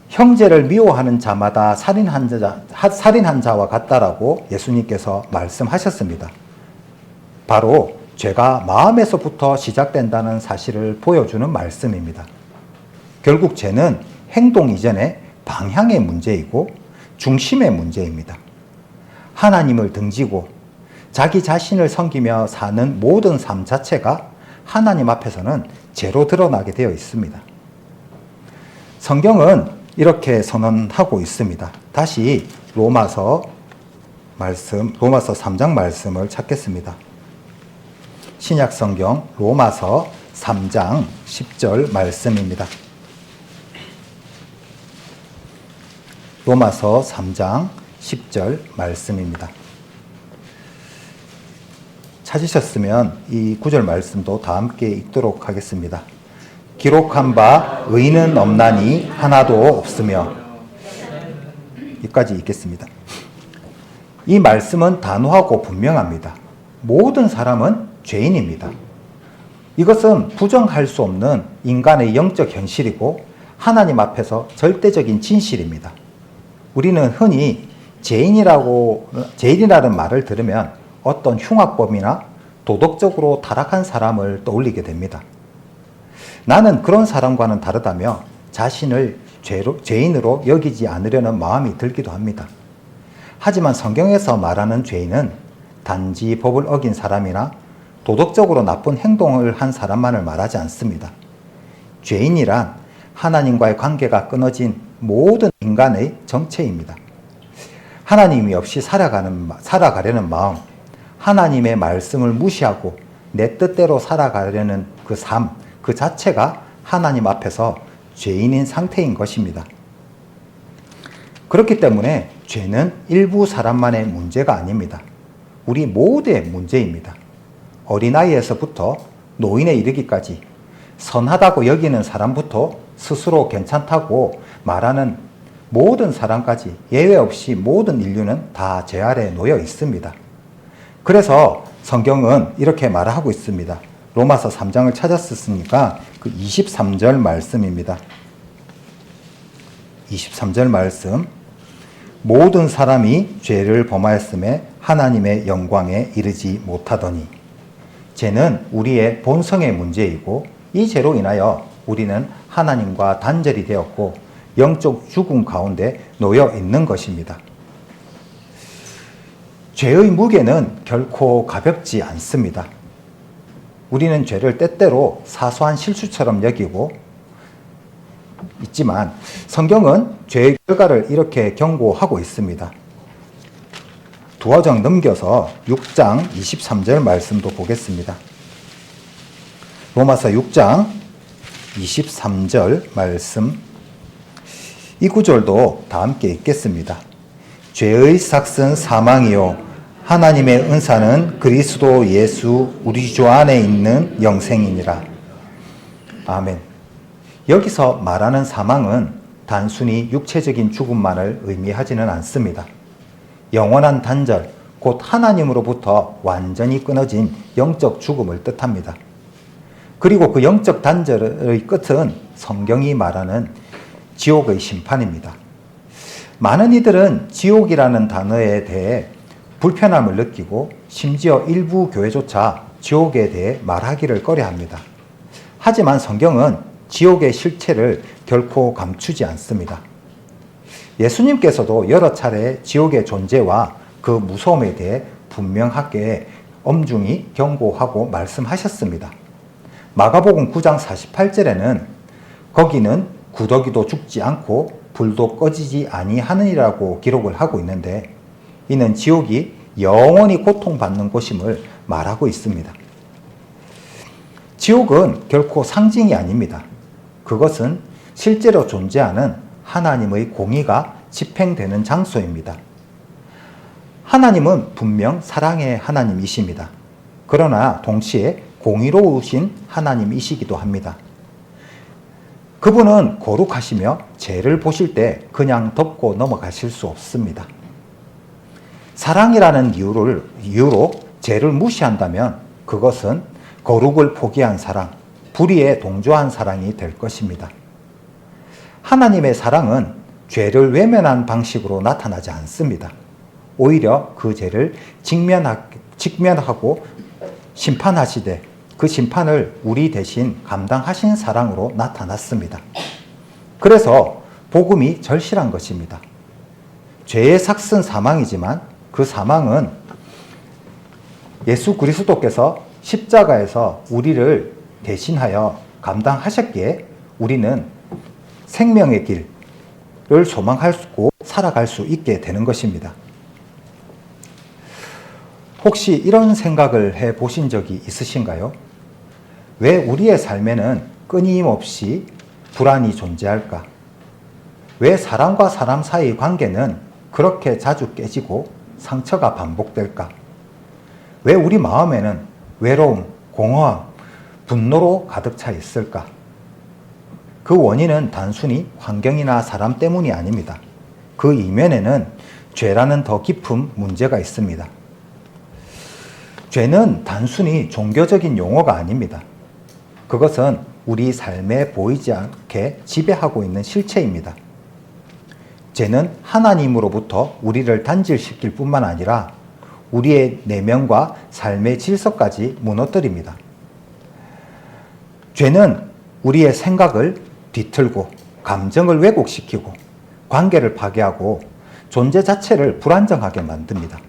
형제를 미워하는 자마다 살인한 자와 같다라고 예수님께서 말씀하셨습니다. 바로 죄가 마음에서부터 시작된다는 사실을 보여주는 말씀입니다. 결국 죄는 행동 이전에 방향의 문제이고 중심의 문제입니다. 하나님을 등지고 자기 자신을 섬기며 사는 모든 삶 자체가 하나님 앞에서는 죄로 드러나게 되어 있습니다. 성경은 이렇게 선언하고 있습니다. 다시 로마서 3장 말씀을 찾겠습니다. 신약 성경 로마서 3장 10절 말씀입니다. 로마서 3장 10절 말씀입니다. 찾으셨으면 이 구절 말씀도 다 함께 읽도록 하겠습니다. 기록한 바 의는 없나니 하나도 없으며, 여기까지 읽겠습니다. 이 말씀은 단호하고 분명합니다. 모든 사람은 죄인입니다. 이것은 부정할 수 없는 인간의 영적 현실이고 하나님 앞에서 절대적인 진실입니다. 우리는 흔히 죄인이라는 말을 들으면 어떤 흉악범이나 도덕적으로 타락한 사람을 떠올리게 됩니다. 나는 그런 사람과는 다르다며 자신을 죄인으로 여기지 않으려는 마음이 들기도 합니다. 하지만 성경에서 말하는 죄인은 단지 법을 어긴 사람이나 도덕적으로 나쁜 행동을 한 사람만을 말하지 않습니다. 죄인이란 하나님과의 관계가 끊어진 모든 인간의 정체입니다. 하나님이 없이 살아가려는 마음, 하나님의 말씀을 무시하고 내 뜻대로 살아가려는 그 삶, 그 자체가 하나님 앞에서 죄인인 상태인 것입니다. 그렇기 때문에 죄는 일부 사람만의 문제가 아닙니다. 우리 모두의 문제입니다. 어린아이에서부터 노인에 이르기까지 선하다고 여기는 사람부터 스스로 괜찮다고 말하는 모든 사람까지 예외 없이 모든 인류는 다 죄 아래에 놓여 있습니다. 그래서 성경은 이렇게 말하고 있습니다. 로마서 3장을 찾았으니까 그 23절 말씀입니다. 23절 말씀. 모든 사람이 죄를 범하였음에 하나님의 영광에 이르지 못하더니. 죄는 우리의 본성의 문제이고 이 죄로 인하여 우리는 하나님과 단절이 되었고 영적 죽음 가운데 놓여 있는 것입니다. 죄의 무게는 결코 가볍지 않습니다. 우리는 죄를 때때로 사소한 실수처럼 여기고 있지만 성경은 죄의 결과를 이렇게 경고하고 있습니다. 두 어정 넘겨서 6장 23절 말씀도 보겠습니다. 로마서 6장 23절 말씀, 이 구절도 다 함께 읽겠습니다. 죄의 삭은 사망이요 하나님의 은사는 그리스도 예수 우리 주 안에 있는 영생이니라. 아멘. 여기서 말하는 사망은 단순히 육체적인 죽음만을 의미하지는 않습니다. 영원한 단절, 곧 하나님으로부터 완전히 끊어진 영적 죽음을 뜻합니다. 그리고 그 영적 단절의 끝은 성경이 말하는 지옥의 심판입니다. 많은 이들은 지옥이라는 단어에 대해 불편함을 느끼고 심지어 일부 교회조차 지옥에 대해 말하기를 꺼려합니다. 하지만 성경은 지옥의 실체를 결코 감추지 않습니다. 예수님께서도 여러 차례 지옥의 존재와 그 무서움에 대해 분명하게 엄중히 경고하고 말씀하셨습니다. 마가복음 9장 48절에는 거기는 구더기도 죽지 않고 불도 꺼지지 아니하느니라고 기록을 하고 있는데 이는 지옥이 영원히 고통받는 곳임을 말하고 있습니다. 지옥은 결코 상징이 아닙니다. 그것은 실제로 존재하는 하나님의 공의가 집행되는 장소입니다. 하나님은 분명 사랑의 하나님이십니다. 그러나 동시에 공의로우신 하나님이시기도 합니다. 그분은 거룩하시며 죄를 보실 때 그냥 덮고 넘어가실 수 없습니다. 사랑이라는 이유로 죄를 무시한다면 그것은 거룩을 포기한 사랑, 불의에 동조한 사랑이 될 것입니다. 하나님의 사랑은 죄를 외면한 방식으로 나타나지 않습니다. 오히려 그 죄를 직면하고 심판하시되 그 심판을 우리 대신 감당하신 사랑으로 나타났습니다. 그래서 복음이 절실한 것입니다. 죄의 삭은 사망이지만 그 사망은 예수 그리스도께서 십자가에서 우리를 대신하여 감당하셨기에 우리는 생명의 길을 소망하고 살아갈 수 있게 되는 것입니다. 혹시 이런 생각을 해 보신 적이 있으신가요? 왜 우리의 삶에는 끊임없이 불안이 존재할까? 왜 사람과 사람 사이의 관계는 그렇게 자주 깨지고 상처가 반복될까? 왜 우리 마음에는 외로움, 공허함, 분노로 가득 차 있을까? 그 원인은 단순히 환경이나 사람 때문이 아닙니다. 그 이면에는 죄라는 더 깊은 문제가 있습니다. 죄는 단순히 종교적인 용어가 아닙니다. 그것은 우리 삶에 보이지 않게 지배하고 있는 실체입니다. 죄는 하나님으로부터 우리를 단절시킬 뿐만 아니라 우리의 내면과 삶의 질서까지 무너뜨립니다. 죄는 우리의 생각을 뒤틀고 감정을 왜곡시키고 관계를 파괴하고 존재 자체를 불안정하게 만듭니다.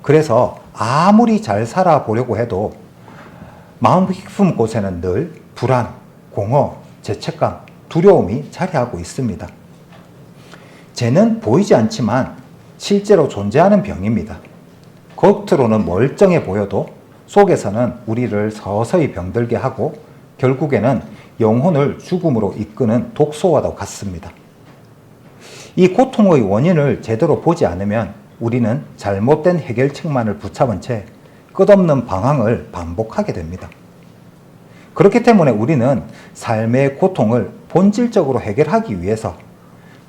그래서 아무리 잘 살아보려고 해도 마음 깊은 곳에는 늘 불안, 공허, 죄책감, 두려움이 자리하고 있습니다. 죄는 보이지 않지만 실제로 존재하는 병입니다. 겉으로는 멀쩡해 보여도 속에서는 우리를 서서히 병들게 하고 결국에는 영혼을 죽음으로 이끄는 독소와도 같습니다. 이 고통의 원인을 제대로 보지 않으면 우리는 잘못된 해결책만을 붙잡은 채 끝없는 방황을 반복하게 됩니다. 그렇기 때문에 우리는 삶의 고통을 본질적으로 해결하기 위해서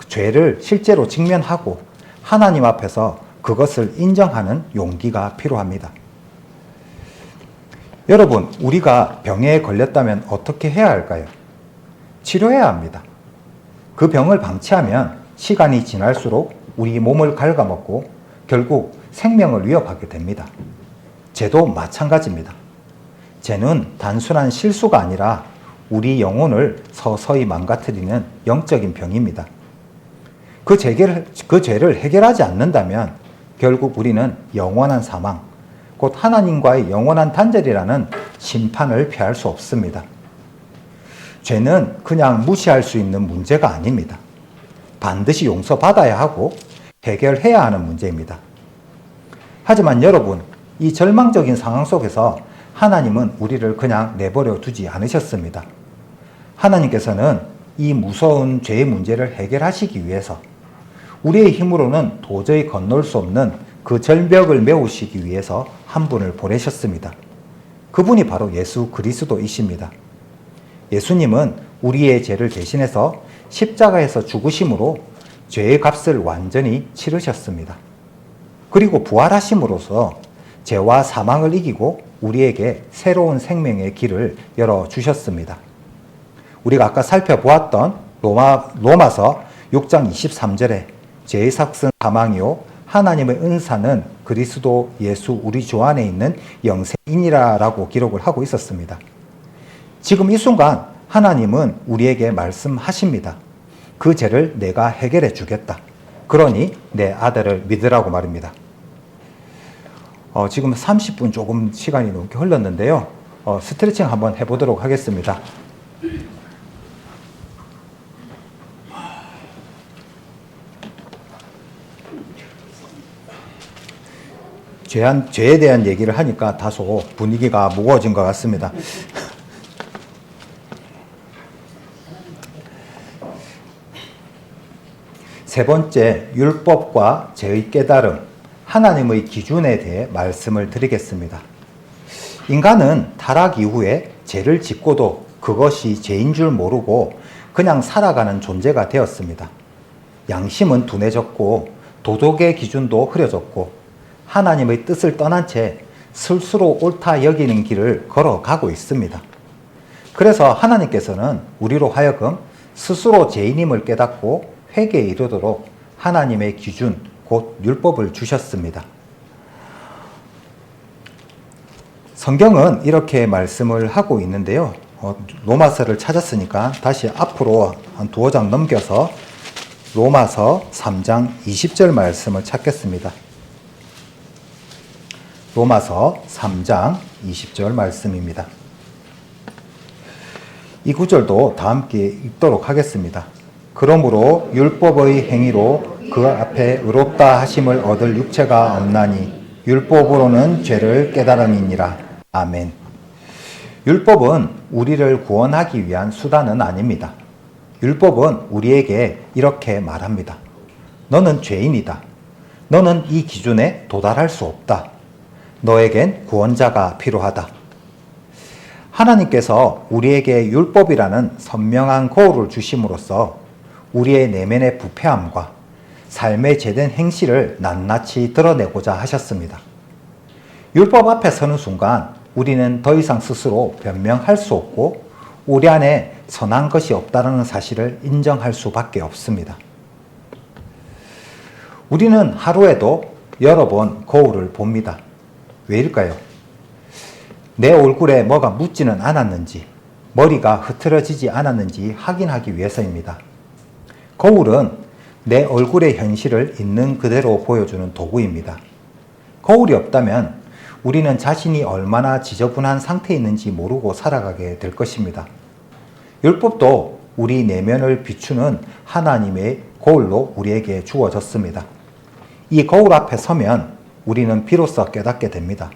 죄를 실제로 직면하고 하나님 앞에서 그것을 인정하는 용기가 필요합니다. 여러분, 우리가 병에 걸렸다면 어떻게 해야 할까요? 치료해야 합니다. 그 병을 방치하면 시간이 지날수록 우리 몸을 갉아먹고 결국 생명을 위협하게 됩니다. 죄도 마찬가지입니다. 죄는 단순한 실수가 아니라 우리 영혼을 서서히 망가뜨리는 영적인 병입니다. 그 죄를 해결하지 않는다면 결국 우리는 영원한 사망, 곧 하나님과의 영원한 단절이라는 심판을 피할 수 없습니다. 죄는 그냥 무시할 수 있는 문제가 아닙니다. 반드시 용서받아야 하고 해결해야 하는 문제입니다. 하지만 여러분, 이 절망적인 상황 속에서 하나님은 우리를 그냥 내버려 두지 않으셨습니다. 하나님께서는 이 무서운 죄의 문제를 해결하시기 위해서 우리의 힘으로는 도저히 건널 수 없는 그 절벽을 메우시기 위해서 한 분을 보내셨습니다. 그분이 바로 예수 그리스도이십니다. 예수님은 우리의 죄를 대신해서 십자가에서 죽으심으로 죄의 값을 완전히 치르셨습니다. 그리고 부활하심으로써 죄와 사망을 이기고 우리에게 새로운 생명의 길을 열어주셨습니다. 우리가 아까 살펴보았던 로마서 6장 23절에 죄의 삭은 사망이요 하나님의 은사는 그리스도 예수 우리 주 안에 있는 영생이니라라고 기록을 하고 있었습니다. 지금 이 순간 하나님은 우리에게 말씀하십니다. 그 죄를 내가 해결해 주겠다. 그러니 내 아들을 믿으라고 말입니다. 지금 30분 조금 시간이 넘게 흘렀는데요. 스트레칭 한번 해보도록 하겠습니다. 죄에 대한 얘기를 하니까 다소 분위기가 무거워진 것 같습니다. 세 번째, 율법과 죄의 깨달음, 하나님의 기준에 대해 말씀을 드리겠습니다. 인간은 타락 이후에 죄를 짓고도 그것이 죄인 줄 모르고 그냥 살아가는 존재가 되었습니다. 양심은 둔해졌고 도덕의 기준도 흐려졌고 하나님의 뜻을 떠난 채 스스로 옳다 여기는 길을 걸어가고 있습니다. 그래서 하나님께서는 우리로 하여금 스스로 죄인임을 깨닫고 회개에 이르도록 하나님의 기준, 곧 율법을 주셨습니다. 성경은 이렇게 말씀을 하고 있는데요. 로마서를 찾았으니까 다시 앞으로 한 두어 장 넘겨서 로마서 3장 20절 말씀을 찾겠습니다. 로마서 3장 20절 말씀입니다. 이 구절도 다 함께 읽도록 하겠습니다. 그러므로 율법의 행위로 그 앞에 의롭다 하심을 얻을 육체가 없나니 율법으로는 죄를 깨달음이니라. 아멘. 율법은 우리를 구원하기 위한 수단은 아닙니다. 율법은 우리에게 이렇게 말합니다. 너는 죄인이다. 너는 이 기준에 도달할 수 없다. 너에겐 구원자가 필요하다. 하나님께서 우리에게 율법이라는 선명한 거울을 주심으로써 우리의 내면의 부패함과 삶의 제된 행실을 낱낱이 드러내고자 하셨습니다. 율법 앞에 서는 순간 우리는 더 이상 스스로 변명할 수 없고 우리 안에 선한 것이 없다는 사실을 인정할 수밖에 없습니다. 우리는 하루에도 여러 번 거울을 봅니다. 왜일까요? 내 얼굴에 뭐가 묻지는 않았는지, 머리가 흐트러지지 않았는지 확인하기 위해서입니다. 거울은 내 얼굴의 현실을 있는 그대로 보여주는 도구입니다. 거울이 없다면 우리는 자신이 얼마나 지저분한 상태에 있는지 모르고 살아가게 될 것입니다. 율법도 우리 내면을 비추는 하나님의 거울로 우리에게 주어졌습니다. 이 거울 앞에 서면 우리는 비로소 깨닫게 됩니다.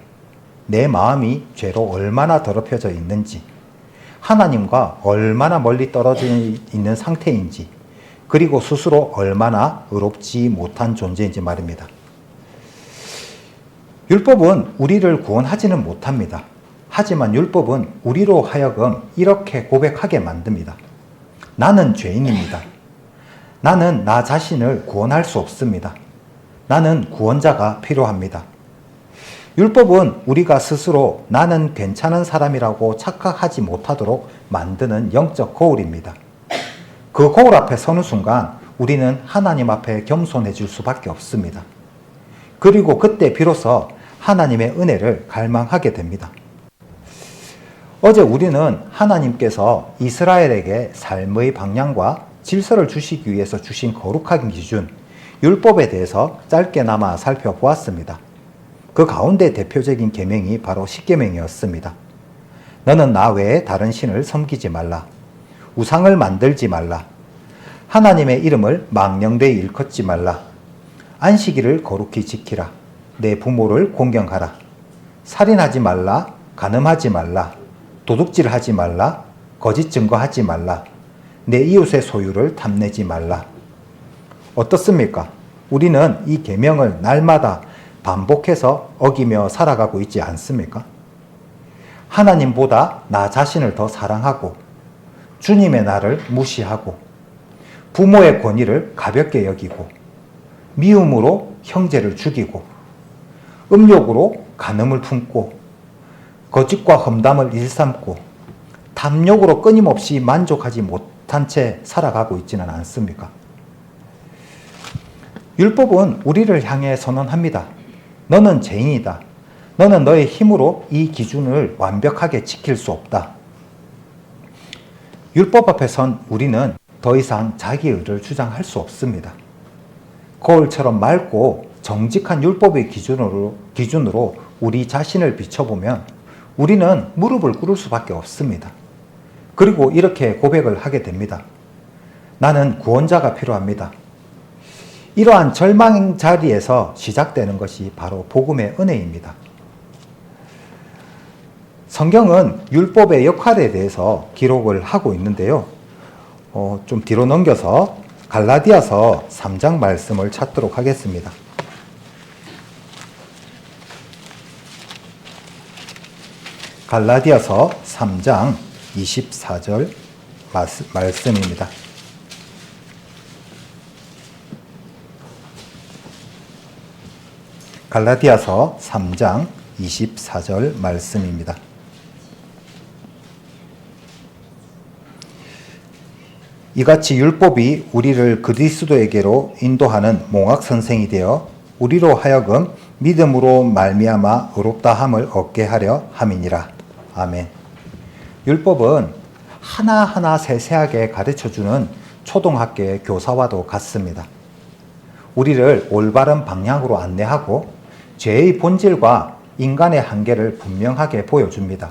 내 마음이 죄로 얼마나 더럽혀져 있는지, 하나님과 얼마나 멀리 떨어져 있는 상태인지, 그리고 스스로 얼마나 의롭지 못한 존재인지 말입니다. 율법은 우리를 구원하지는 못합니다. 하지만 율법은 우리로 하여금 이렇게 고백하게 만듭니다. 나는 죄인입니다. 나는 나 자신을 구원할 수 없습니다. 나는 구원자가 필요합니다. 율법은 우리가 스스로 나는 괜찮은 사람이라고 착각하지 못하도록 만드는 영적 거울입니다. 그 거울 앞에 서는 순간 우리는 하나님 앞에 겸손해질 수밖에 없습니다. 그리고 그때 비로소 하나님의 은혜를 갈망하게 됩니다. 어제 우리는 하나님께서 이스라엘에게 삶의 방향과 질서를 주시기 위해서 주신 거룩한 기준, 율법에 대해서 짧게나마 살펴보았습니다. 그 가운데 대표적인 계명이 바로 십계명이었습니다. 너는 나 외에 다른 신을 섬기지 말라. 우상을 만들지 말라. 하나님의 이름을 망령되이 일컫지 말라. 안식일을 거룩히 지키라. 내 부모를 공경하라. 살인하지 말라. 간음하지 말라. 도둑질하지 말라. 거짓 증거하지 말라. 내 이웃의 소유를 탐내지 말라. 어떻습니까? 우리는 이 계명을 날마다 반복해서 어기며 살아가고 있지 않습니까? 하나님보다 나 자신을 더 사랑하고 주님의 나를 무시하고 부모의 권위를 가볍게 여기고 미움으로 형제를 죽이고 음욕으로 간음을 품고 거짓과 험담을 일삼고 탐욕으로 끊임없이 만족하지 못한 채 살아가고 있지는 않습니까? 율법은 우리를 향해 선언합니다. 너는 죄인이다. 너는 너의 힘으로 이 기준을 완벽하게 지킬 수 없다. 율법 앞에 선 우리는 더 이상 자기의 의를 주장할 수 없습니다. 거울처럼 맑고 정직한 율법의 기준으로 우리 자신을 비춰보면 우리는 무릎을 꿇을 수밖에 없습니다. 그리고 이렇게 고백을 하게 됩니다. 나는 구원자가 필요합니다. 이러한 절망 자리에서 시작되는 것이 바로 복음의 은혜입니다. 성경은 율법의 역할에 대해서 기록을 하고 있는데요. 좀 뒤로 넘겨서 갈라디아서 3장 말씀을 찾도록 하겠습니다. 갈라디아서 3장 24절 말씀입니다. 갈라디아서 3장 24절 말씀입니다. 이같이 율법이 우리를 그리스도에게로 인도하는 몽학 선생이 되어 우리로 하여금 믿음으로 말미암아 의롭다함을 얻게 하려 함이니라. 아멘. 율법은 하나하나 세세하게 가르쳐주는 초등학교의 교사와도 같습니다. 우리를 올바른 방향으로 안내하고 죄의 본질과 인간의 한계를 분명하게 보여줍니다.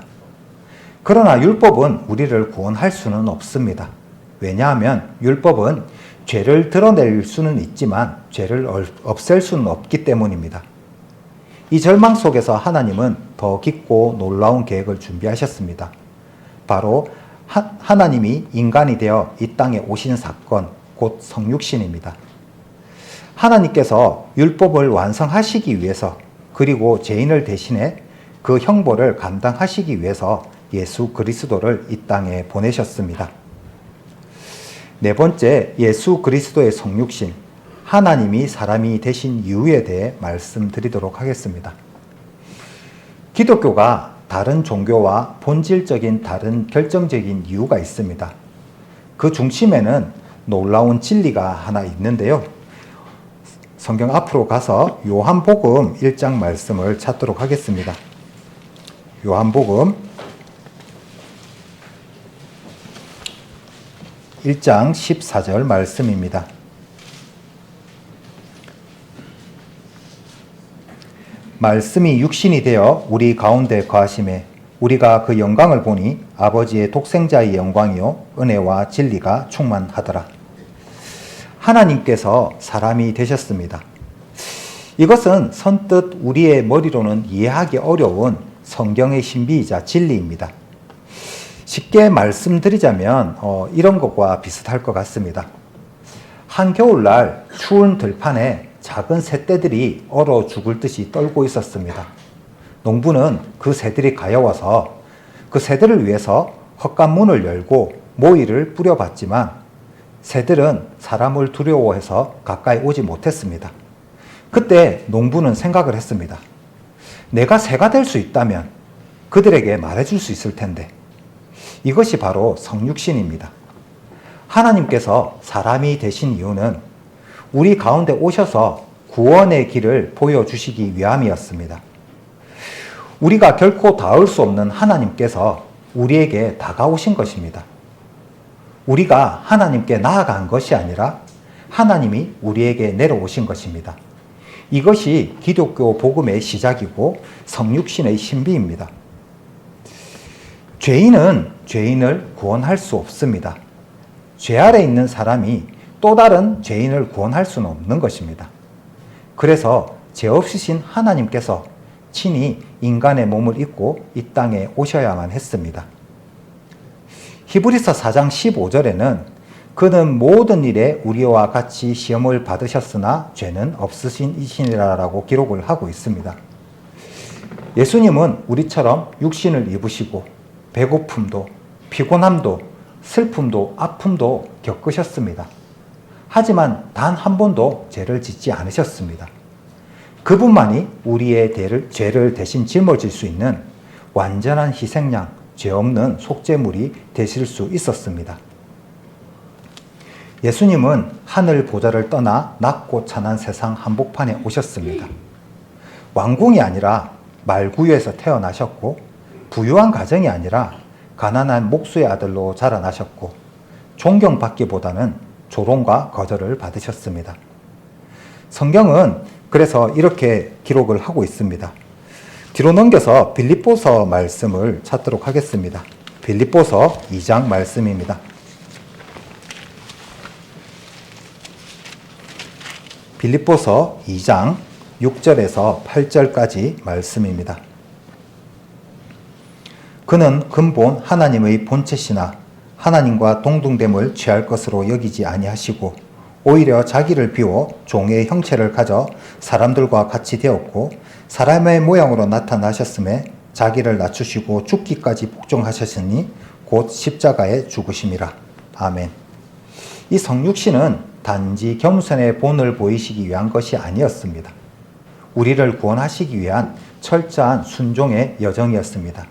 그러나 율법은 우리를 구원할 수는 없습니다. 왜냐하면 율법은 죄를 드러낼 수는 있지만 죄를 없앨 수는 없기 때문입니다. 이 절망 속에서 하나님은 더 깊고 놀라운 계획을 준비하셨습니다. 바로 하나님이 인간이 되어 이 땅에 오신 사건, 곧 성육신입니다. 하나님께서 율법을 완성하시기 위해서, 그리고 죄인을 대신해 그 형벌을 감당하시기 위해서 예수 그리스도를 이 땅에 보내셨습니다. 네 번째, 예수 그리스도의 성육신, 하나님이 사람이 되신 이유에 대해 말씀드리도록 하겠습니다. 기독교가 다른 종교와 본질적인 다른 결정적인 이유가 있습니다. 그 중심에는 놀라운 진리가 하나 있는데요. 성경 앞으로 가서 요한복음 1장 말씀을 찾도록 하겠습니다. 요한복음 1장 14절 말씀입니다. 말씀이 육신이 되어 우리 가운데 거하심에 우리가 그 영광을 보니 아버지의 독생자의 영광이요 은혜와 진리가 충만하더라. 하나님께서 사람이 되셨습니다. 이것은 선뜻 우리의 머리로는 이해하기 어려운 성경의 신비이자 진리입니다. 쉽게 말씀드리자면 이런 것과 비슷할 것 같습니다. 한겨울날 추운 들판에 작은 새떼들이 얼어 죽을 듯이 떨고 있었습니다. 농부는 그 새들이 가여워서 그 새들을 위해서 헛간문을 열고 모이를 뿌려봤지만 새들은 사람을 두려워해서 가까이 오지 못했습니다. 그때 농부는 생각을 했습니다. 내가 새가 될 수 있다면 그들에게 말해줄 수 있을 텐데. 이것이 바로 성육신입니다. 하나님께서 사람이 되신 이유는 우리 가운데 오셔서 구원의 길을 보여주시기 위함이었습니다. 우리가 결코 닿을 수 없는 하나님께서 우리에게 다가오신 것입니다. 우리가 하나님께 나아간 것이 아니라 하나님이 우리에게 내려오신 것입니다. 이것이 기독교 복음의 시작이고 성육신의 신비입니다. 죄인은 죄인을 구원할 수 없습니다. 죄 아래 있는 사람이 또 다른 죄인을 구원할 수는 없는 것입니다. 그래서 죄 없으신 하나님께서 친히 인간의 몸을 입고 이 땅에 오셔야만 했습니다. 히브리서 4장 15절에는 그는 모든 일에 우리와 같이 시험을 받으셨으나 죄는 없으신 이시니라라고 기록을 하고 있습니다. 예수님은 우리처럼 육신을 입으시고 배고픔도 피곤함도 슬픔도 아픔도 겪으셨습니다. 하지만 단 한 번도 죄를 짓지 않으셨습니다. 그분만이 우리의 죄를 대신 짊어질 수 있는 완전한 희생양, 죄 없는 속죄물이 되실 수 있었습니다. 예수님은 하늘 보좌를 떠나 낮고 찬한 세상 한복판에 오셨습니다. 왕궁이 아니라 말구유에서 태어나셨고 부유한 가정이 아니라 가난한 목수의 아들로 자라나셨고 존경받기보다는 조롱과 거절을 받으셨습니다. 성경은 그래서 이렇게 기록을 하고 있습니다. 뒤로 넘겨서 빌립보서 말씀을 찾도록 하겠습니다. 빌립보서 2장 말씀입니다. 빌립보서 2장 6절에서 8절까지 말씀입니다. 그는 근본 하나님의 본체시나 하나님과 동등됨을 취할 것으로 여기지 아니하시고 오히려 자기를 비워 종의 형체를 가져 사람들과 같이 되었고 사람의 모양으로 나타나셨음에 자기를 낮추시고 죽기까지 복종하셨으니 곧 십자가에 죽으심이라. 아멘. 이 성육신은 단지 겸손의 본을 보이시기 위한 것이 아니었습니다. 우리를 구원하시기 위한 철저한 순종의 여정이었습니다.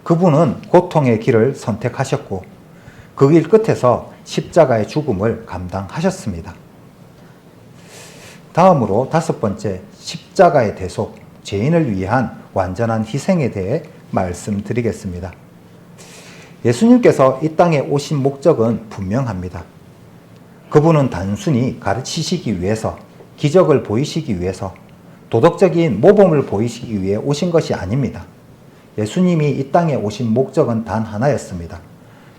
그분은 고통의 길을 선택하셨고 그 길 끝에서 십자가의 죽음을 감당하셨습니다. 다음으로 다섯 번째, 십자가의 대속, 죄인을 위한 완전한 희생에 대해 말씀드리겠습니다. 예수님께서 이 땅에 오신 목적은 분명합니다. 그분은 단순히 가르치시기 위해서, 기적을 보이시기 위해서, 도덕적인 모범을 보이시기 위해 오신 것이 아닙니다. 예수님이 이 땅에 오신 목적은 단 하나였습니다.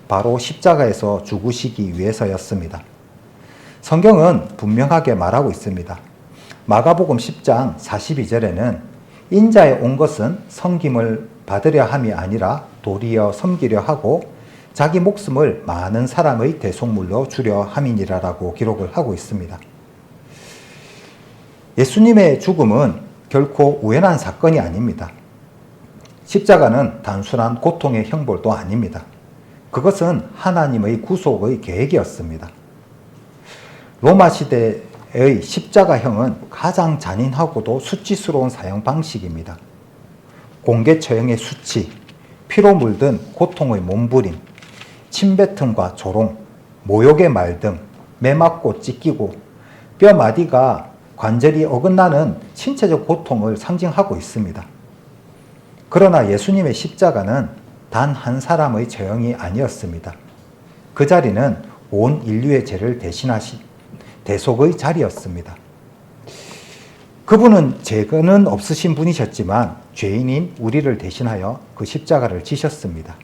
바로 십자가에서 죽으시기 위해서였습니다. 성경은 분명하게 말하고 있습니다. 마가복음 10장 42절에는 인자에 온 것은 섬김을 받으려 함이 아니라 도리어 섬기려 하고 자기 목숨을 많은 사람의 대속물로 주려 함이니라라고 기록을 하고 있습니다. 예수님의 죽음은 결코 우연한 사건이 아닙니다. 십자가는 단순한 고통의 형벌도 아닙니다. 그것은 하나님의 구속의 계획이었습니다. 로마 시대의 십자가형은 가장 잔인하고도 수치스러운 사형 방식입니다. 공개 처형의 수치, 피로 물든 고통의 몸부림, 침뱉음과 조롱, 모욕의 말 등 매맞고 찢기고 뼈 마디가 관절이 어긋나는 신체적 고통을 상징하고 있습니다. 그러나 예수님의 십자가는 단 한 사람의 처형이 아니었습니다. 그 자리는 온 인류의 죄를 대신하신 대속의 자리였습니다. 그분은 죄는 없으신 분이셨지만 죄인인 우리를 대신하여 그 십자가를 지셨습니다.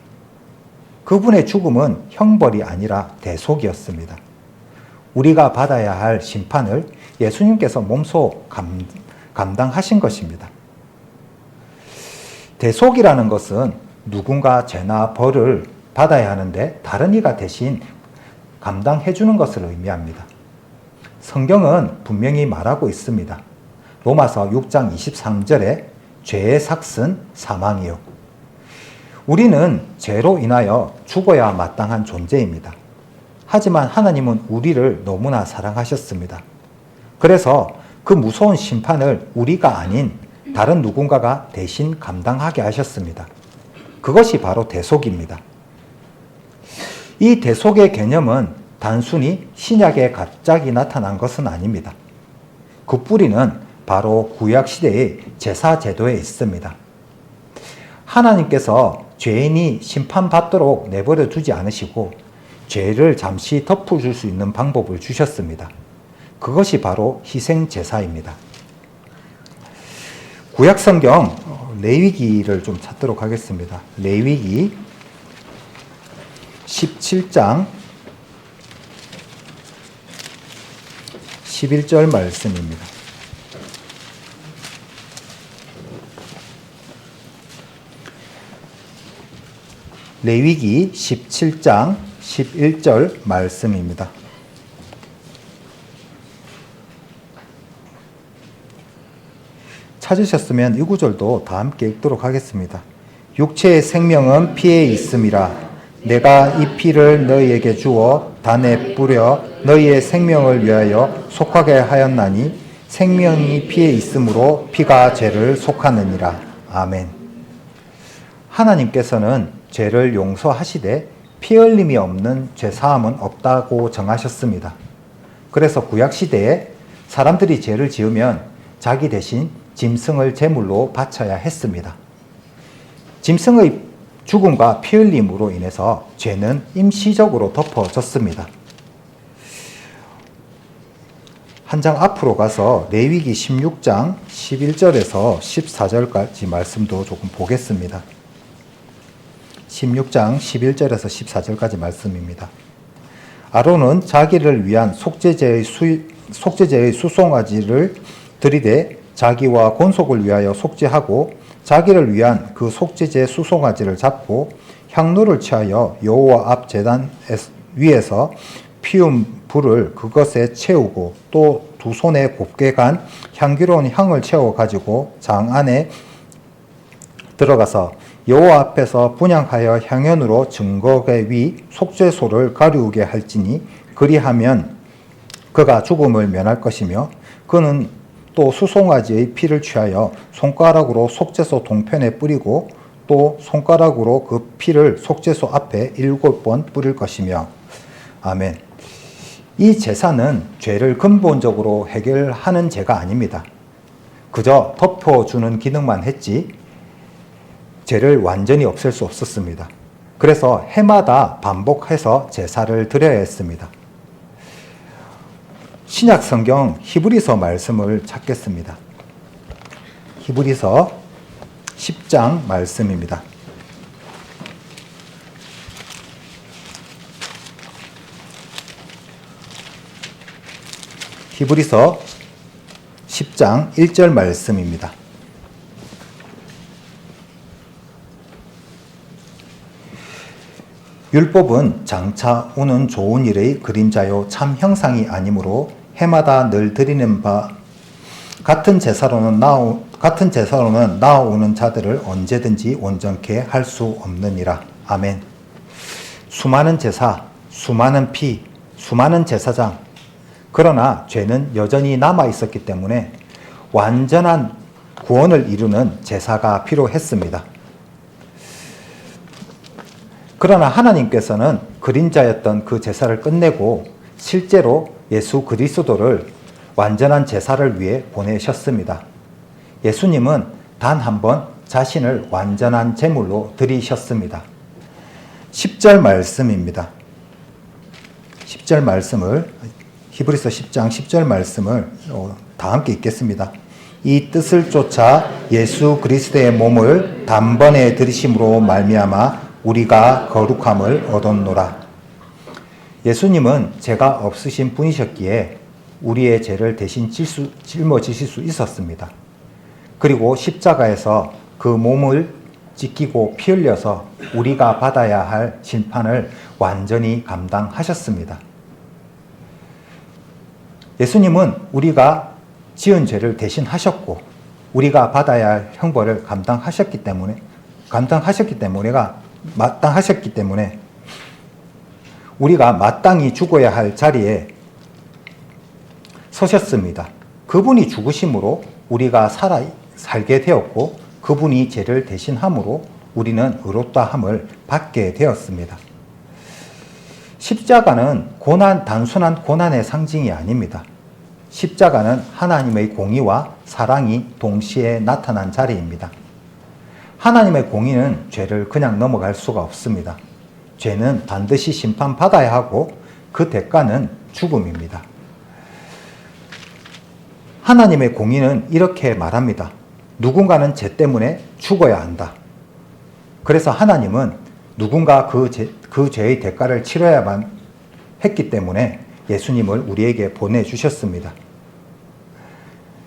그분의 죽음은 형벌이 아니라 대속이었습니다. 우리가 받아야 할 심판을 예수님께서 몸소 감당하신 것입니다. 대속이라는 것은 누군가 죄나 벌을 받아야 하는데 다른 이가 대신 감당해 주는 것을 의미합니다. 성경은 분명히 말하고 있습니다. 로마서 6장 23절에 죄의 삭은 사망이요. 우리는 죄로 인하여 죽어야 마땅한 존재입니다. 하지만 하나님은 우리를 너무나 사랑하셨습니다. 그래서 그 무서운 심판을 우리가 아닌 다른 누군가가 대신 감당하게 하셨습니다. 그것이 바로 대속입니다. 이 대속의 개념은 단순히 신약에 갑자기 나타난 것은 아닙니다. 그 뿌리는 바로 구약시대의 제사제도에 있습니다. 하나님께서 죄인이 심판받도록 내버려 두지 않으시고 죄를 잠시 덮어줄 수 있는 방법을 주셨습니다. 그것이 바로 희생제사입니다. 구약성경 레위기를 좀 찾도록 하겠습니다. 레위기 17장 11절 말씀입니다. 레위기 17장 11절 말씀입니다. 찾으셨으면 이 구절도 다 함께 읽도록 하겠습니다. 육체의 생명은 피에 있음이라. 내가 이 피를 너희에게 주어 단에 뿌려 너희의 생명을 위하여 속하게 하였나니 생명이 피에 있으므로 피가 죄를 속하느니라. 아멘. 하나님께서는 죄를 용서하시되 피 흘림이 없는 죄사함은 없다고 정하셨습니다. 그래서 구약시대에 사람들이 죄를 지으면 자기 대신 짐승을 제물로 바쳐야 했습니다. 짐승의 죽음과 피 흘림으로 인해서 죄는 임시적으로 덮어졌습니다. 한 장 앞으로 가서 레위기 16장 11절에서 14절까지 말씀도 조금 보겠습니다. 16장 11절에서 14절까지 말씀입니다. 아론은 자기를 위한 속죄제의 수송아지를 들이대 자기와 권속을 위하여 속죄하고 자기를 위한 그 속죄제 수송아지를 잡고 향로를 취하여 여호와 앞 제단 위에서 피운 불을 그것에 채우고 또 두 손에 곱게 간 향기로운 향을 채워 가지고 장 안에 들어가서 여호와 앞에서 분향하여 향연으로 증거계 위 속죄소를 가리우게 할지니 그리하면 그가 죽음을 면할 것이며 그는 또 수송아지의 피를 취하여 손가락으로 속죄소 동편에 뿌리고 또 손가락으로 그 피를 속죄소 앞에 7번 뿌릴 것이며. 아멘. 이 제사는 죄를 근본적으로 해결하는 제가 아닙니다. 그저 덮어주는 기능만 했지 죄를 완전히 없앨 수 없었습니다. 그래서 해마다 반복해서 제사를 드려야 했습니다. 신약 성경 히브리서 말씀을 찾겠습니다. 히브리서 10장 말씀입니다. 히브리서 10장 1절 말씀입니다. 율법은 장차 오는 좋은 일의 그림자요 참 형상이 아니므로 해마다 늘 드리는 바 같은 제사로는 나아오는 자들을 언제든지 온전케 할 수 없느니라. 아멘. 수많은 제사, 수많은 피, 수많은 제사장, 그러나 죄는 여전히 남아 있었기 때문에 완전한 구원을 이루는 제사가 필요했습니다. 그러나 하나님께서는 그림자였던 그 제사를 끝내고 실제로 예수 그리스도를 완전한 제사를 위해 보내셨습니다. 예수님은 단 한 번 자신을 완전한 제물로 드리셨습니다. 10절 말씀입니다. 10절 말씀을 히브리서 10장 10절 말씀을 다 함께 읽겠습니다. 이 뜻을 쫓아 예수 그리스도의 몸을 단번에 들이심으로 말미암아 우리가 거룩함을 얻었노라. 예수님은 죄가 없으신 분이셨기에 우리의 죄를 대신 짊어지실 수 있었습니다. 그리고 십자가에서 그 몸을 찢기고 피 흘려서 우리가 받아야 할 심판을 완전히 감당하셨습니다. 예수님은 우리가 지은 죄를 대신 하셨고 우리가 받아야 할 형벌을 마땅하셨기 때문에 우리가 마땅히 죽어야 할 자리에 서셨습니다. 그분이 죽으심으로 우리가 살게 되었고 그분이 죄를 대신함으로 우리는 의롭다함을 받게 되었습니다. 십자가는 단순한 고난의 상징이 아닙니다. 십자가는 하나님의 공의와 사랑이 동시에 나타난 자리입니다. 하나님의 공의는 죄를 그냥 넘어갈 수가 없습니다. 죄는 반드시 심판받아야 하고 그 대가는 죽음입니다. 하나님의 공의는 이렇게 말합니다. 누군가는 죄 때문에 죽어야 한다. 그래서 하나님은 누군가 그 죄의 대가를 치러야만 했기 때문에 예수님을 우리에게 보내주셨습니다.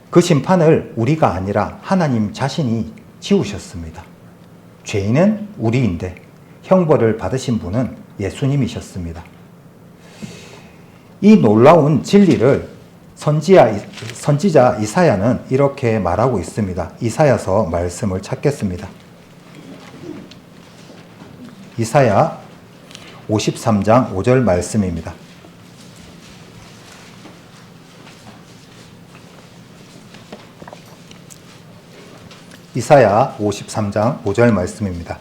그 심판을 우리가 아니라 하나님 자신이 지우셨습니다. 죄인은 우리인데 형벌을 받으신 분은 예수님이셨습니다. 이 놀라운 진리를 선지자 이사야는 이렇게 말하고 있습니다. 이사야서 말씀을 찾겠습니다. 이사야 53장 5절 말씀입니다. 이사야 53장 5절 말씀입니다.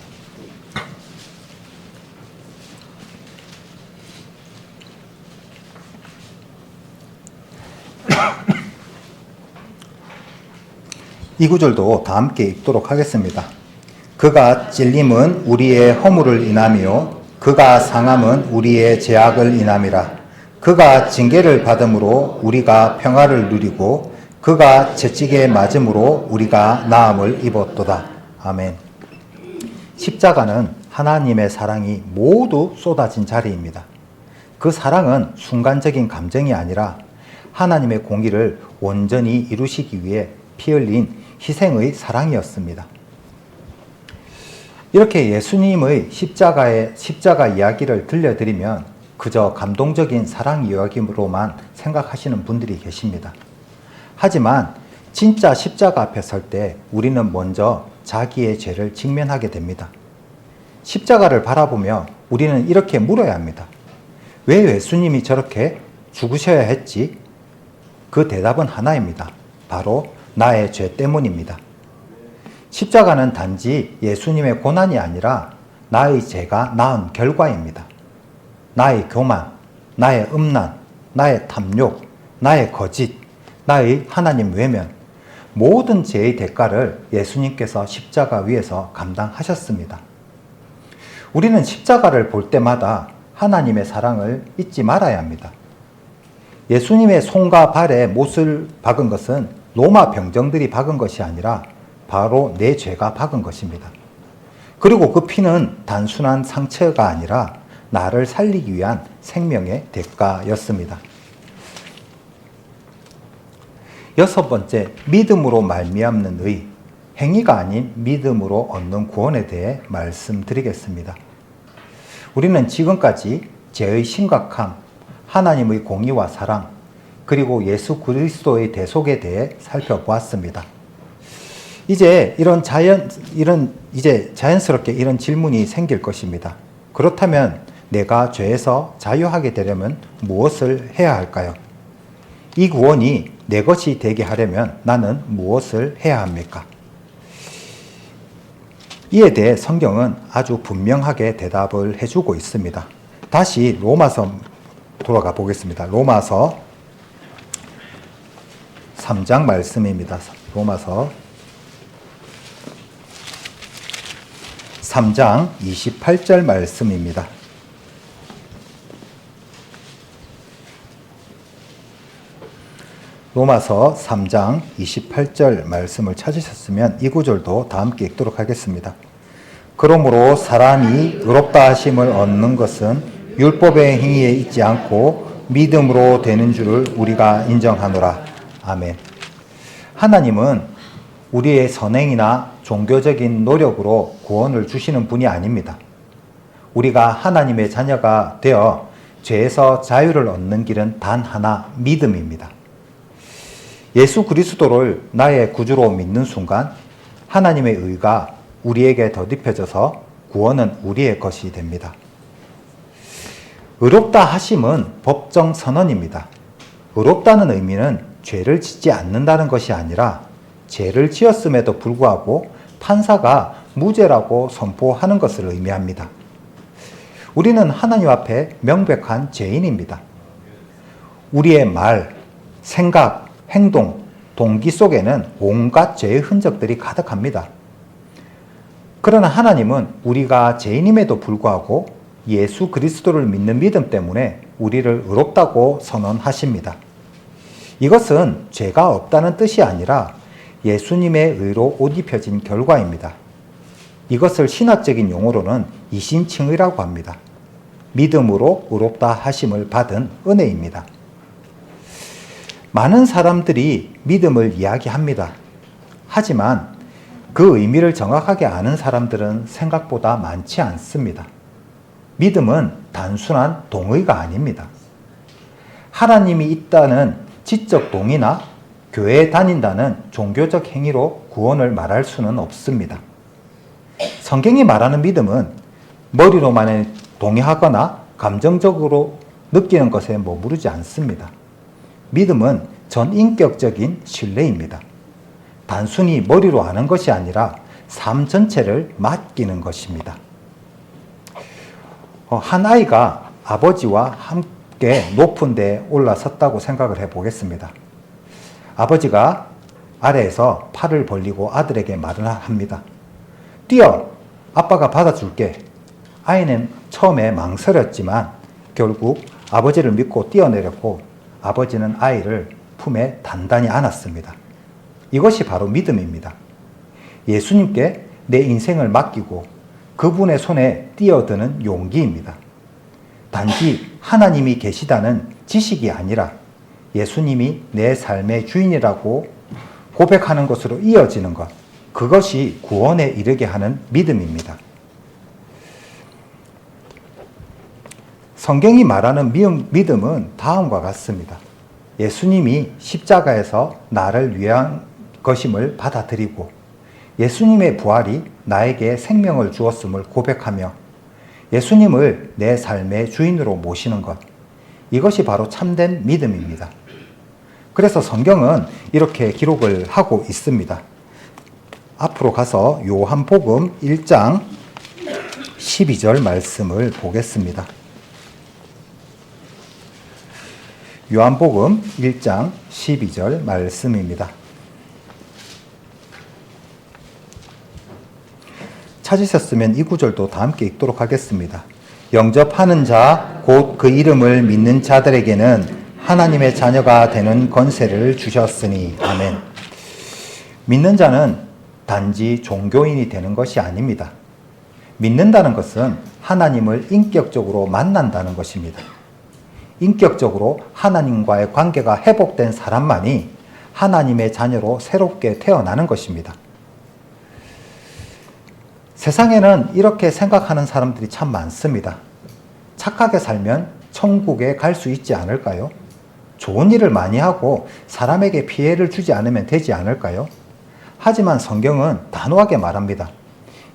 이 구절도 다 함께 읽도록 하겠습니다. 그가 찔림은 우리의 허물을 인하며 그가 상함은 우리의 죄악을 인함이라. 그가 징계를 받음으로 우리가 평화를 누리고 그가 채찍에 맞음으로 우리가 나음을 입었도다. 아멘. 십자가는 하나님의 사랑이 모두 쏟아진 자리입니다. 그 사랑은 순간적인 감정이 아니라 하나님의 공의를 온전히 이루시기 위해 피 흘린 희생의 사랑이었습니다. 이렇게 예수님의 십자가 이야기를 들려드리면 그저 감동적인 사랑 이야기로만 생각하시는 분들이 계십니다. 하지만 진짜 십자가 앞에 설 때 우리는 먼저 자기의 죄를 직면하게 됩니다. 십자가를 바라보며 우리는 이렇게 물어야 합니다. 왜 예수님이 저렇게 죽으셔야 했지? 그 대답은 하나입니다. 바로 나의 죄 때문입니다. 십자가는 단지 예수님의 고난이 아니라 나의 죄가 낳은 결과입니다. 나의 교만, 나의 음란, 나의 탐욕, 나의 거짓, 나의 하나님 외면, 모든 죄의 대가를 예수님께서 십자가 위에서 감당하셨습니다. 우리는 십자가를 볼 때마다 하나님의 사랑을 잊지 말아야 합니다. 예수님의 손과 발에 못을 박은 것은 로마 병정들이 박은 것이 아니라 바로 내 죄가 박은 것입니다. 그리고 그 피는 단순한 상처가 아니라 나를 살리기 위한 생명의 대가였습니다. 여섯 번째, 믿음으로 말미암는 의, 행위가 아닌 믿음으로 얻는 구원에 대해 말씀드리겠습니다. 우리는 지금까지 죄의 심각함, 하나님의 공의와 사랑, 그리고 예수 그리스도의 대속에 대해 살펴보았습니다. 이제 자연스럽게 이런 질문이 생길 것입니다. 그렇다면 내가 죄에서 자유하게 되려면 무엇을 해야 할까요? 이 구원이 내 것이 되게 하려면 나는 무엇을 해야 합니까? 이에 대해 성경은 아주 분명하게 대답을 해주고 있습니다. 다시 로마서 돌아가 보겠습니다. 로마서 3장 말씀입니다. 로마서 3장 28절 말씀입니다. 로마서 3장 28절 말씀을 찾으셨으면 이 구절도 다 함께 읽도록 하겠습니다. 그러므로 사람이 의롭다 하심을 얻는 것은 율법의 행위에 있지 않고 믿음으로 되는 줄을 우리가 인정하노라. 아멘. 하나님은 우리의 선행이나 종교적인 노력으로 구원을 주시는 분이 아닙니다. 우리가 하나님의 자녀가 되어 죄에서 자유를 얻는 길은 단 하나, 믿음입니다. 예수 그리스도를 나의 구주로 믿는 순간 하나님의 의가 우리에게 덧입혀져서 구원은 우리의 것이 됩니다. 의롭다 하심은 법정 선언입니다. 의롭다는 의미는 죄를 짓지 않는다는 것이 아니라 죄를 지었음에도 불구하고 판사가 무죄라고 선포하는 것을 의미합니다. 우리는 하나님 앞에 명백한 죄인입니다. 우리의 말, 생각, 행동, 동기 속에는 온갖 죄의 흔적들이 가득합니다. 그러나 하나님은 우리가 죄인임에도 불구하고 예수 그리스도를 믿는 믿음 때문에 우리를 의롭다고 선언하십니다. 이것은 죄가 없다는 뜻이 아니라 예수님의 의로 옷 입혀진 결과입니다. 이것을 신학적인 용어로는 이신칭의라고 합니다. 믿음으로 의롭다 하심을 받은 은혜입니다. 많은 사람들이 믿음을 이야기합니다. 하지만 그 의미를 정확하게 아는 사람들은 생각보다 많지 않습니다. 믿음은 단순한 동의가 아닙니다. 하나님이 있다는 지적 동의나 교회에 다닌다는 종교적 행위로 구원을 말할 수는 없습니다. 성경이 말하는 믿음은 머리로만 동의하거나 감정적으로 느끼는 것에 머무르지 않습니다. 믿음은 전인격적인 신뢰입니다. 단순히 머리로 아는 것이 아니라 삶 전체를 맡기는 것입니다. 한 아이가 아버지와 함께 높은 데에 올라섰다고 생각을 해보겠습니다. 아버지가 아래에서 팔을 벌리고 아들에게 말을 합니다. 뛰어! 아빠가 받아줄게. 아이는 처음에 망설였지만 결국 아버지를 믿고 뛰어내렸고 아버지는 아이를 품에 단단히 안았습니다. 이것이 바로 믿음입니다. 예수님께 내 인생을 맡기고 그분의 손에 뛰어드는 용기입니다. 단지 하나님이 계시다는 지식이 아니라 예수님이 내 삶의 주인이라고 고백하는 것으로 이어지는 것, 그것이 구원에 이르게 하는 믿음입니다. 성경이 말하는 믿음은 다음과 같습니다. 예수님이 십자가에서 나를 위한 것임을 받아들이고 예수님의 부활이 나에게 생명을 주었음을 고백하며 예수님을 내 삶의 주인으로 모시는 것, 이것이 바로 참된 믿음입니다. 그래서 성경은 이렇게 기록을 하고 있습니다. 앞으로 가서 요한복음 1장 12절 말씀을 보겠습니다. 요한복음 1장 12절 말씀입니다. 찾으셨으면 이 구절도 다 함께 읽도록 하겠습니다. 영접하는 자, 곧 그 이름을 믿는 자들에게는 하나님의 자녀가 되는 권세를 주셨으니. 아멘. 믿는 자는 단지 종교인이 되는 것이 아닙니다. 믿는다는 것은 하나님을 인격적으로 만난다는 것입니다. 인격적으로 하나님과의 관계가 회복된 사람만이 하나님의 자녀로 새롭게 태어나는 것입니다. 세상에는 이렇게 생각하는 사람들이 참 많습니다. 착하게 살면 천국에 갈 수 있지 않을까요? 좋은 일을 많이 하고 사람에게 피해를 주지 않으면 되지 않을까요? 하지만 성경은 단호하게 말합니다.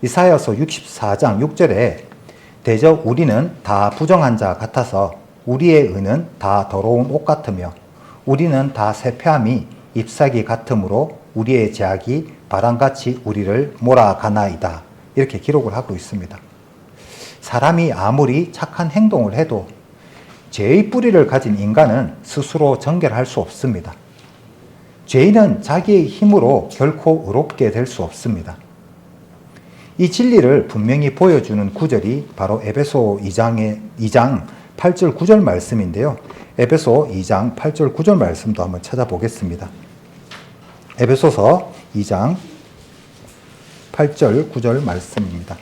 이사야서 64장 6절에 대저 우리는 다 부정한 자 같아서 우리의 의는 다 더러운 옷 같으며 우리는 다 쇠폐함이 잎사귀 같으므로 우리의 제약이 바람같이 우리를 몰아가나이다. 이렇게 기록을 하고 있습니다. 사람이 아무리 착한 행동을 해도 죄의 뿌리를 가진 인간은 스스로 정결할 수 없습니다. 죄인은 자기의 힘으로 결코 의롭게 될 수 없습니다. 이 진리를 분명히 보여주는 구절이 바로 에베소 2장 8절 9절 말씀인데요. 에베소 2장 8절 9절 말씀도 한번 찾아보겠습니다. 에베소서 2장 8절 9절 말씀입니다.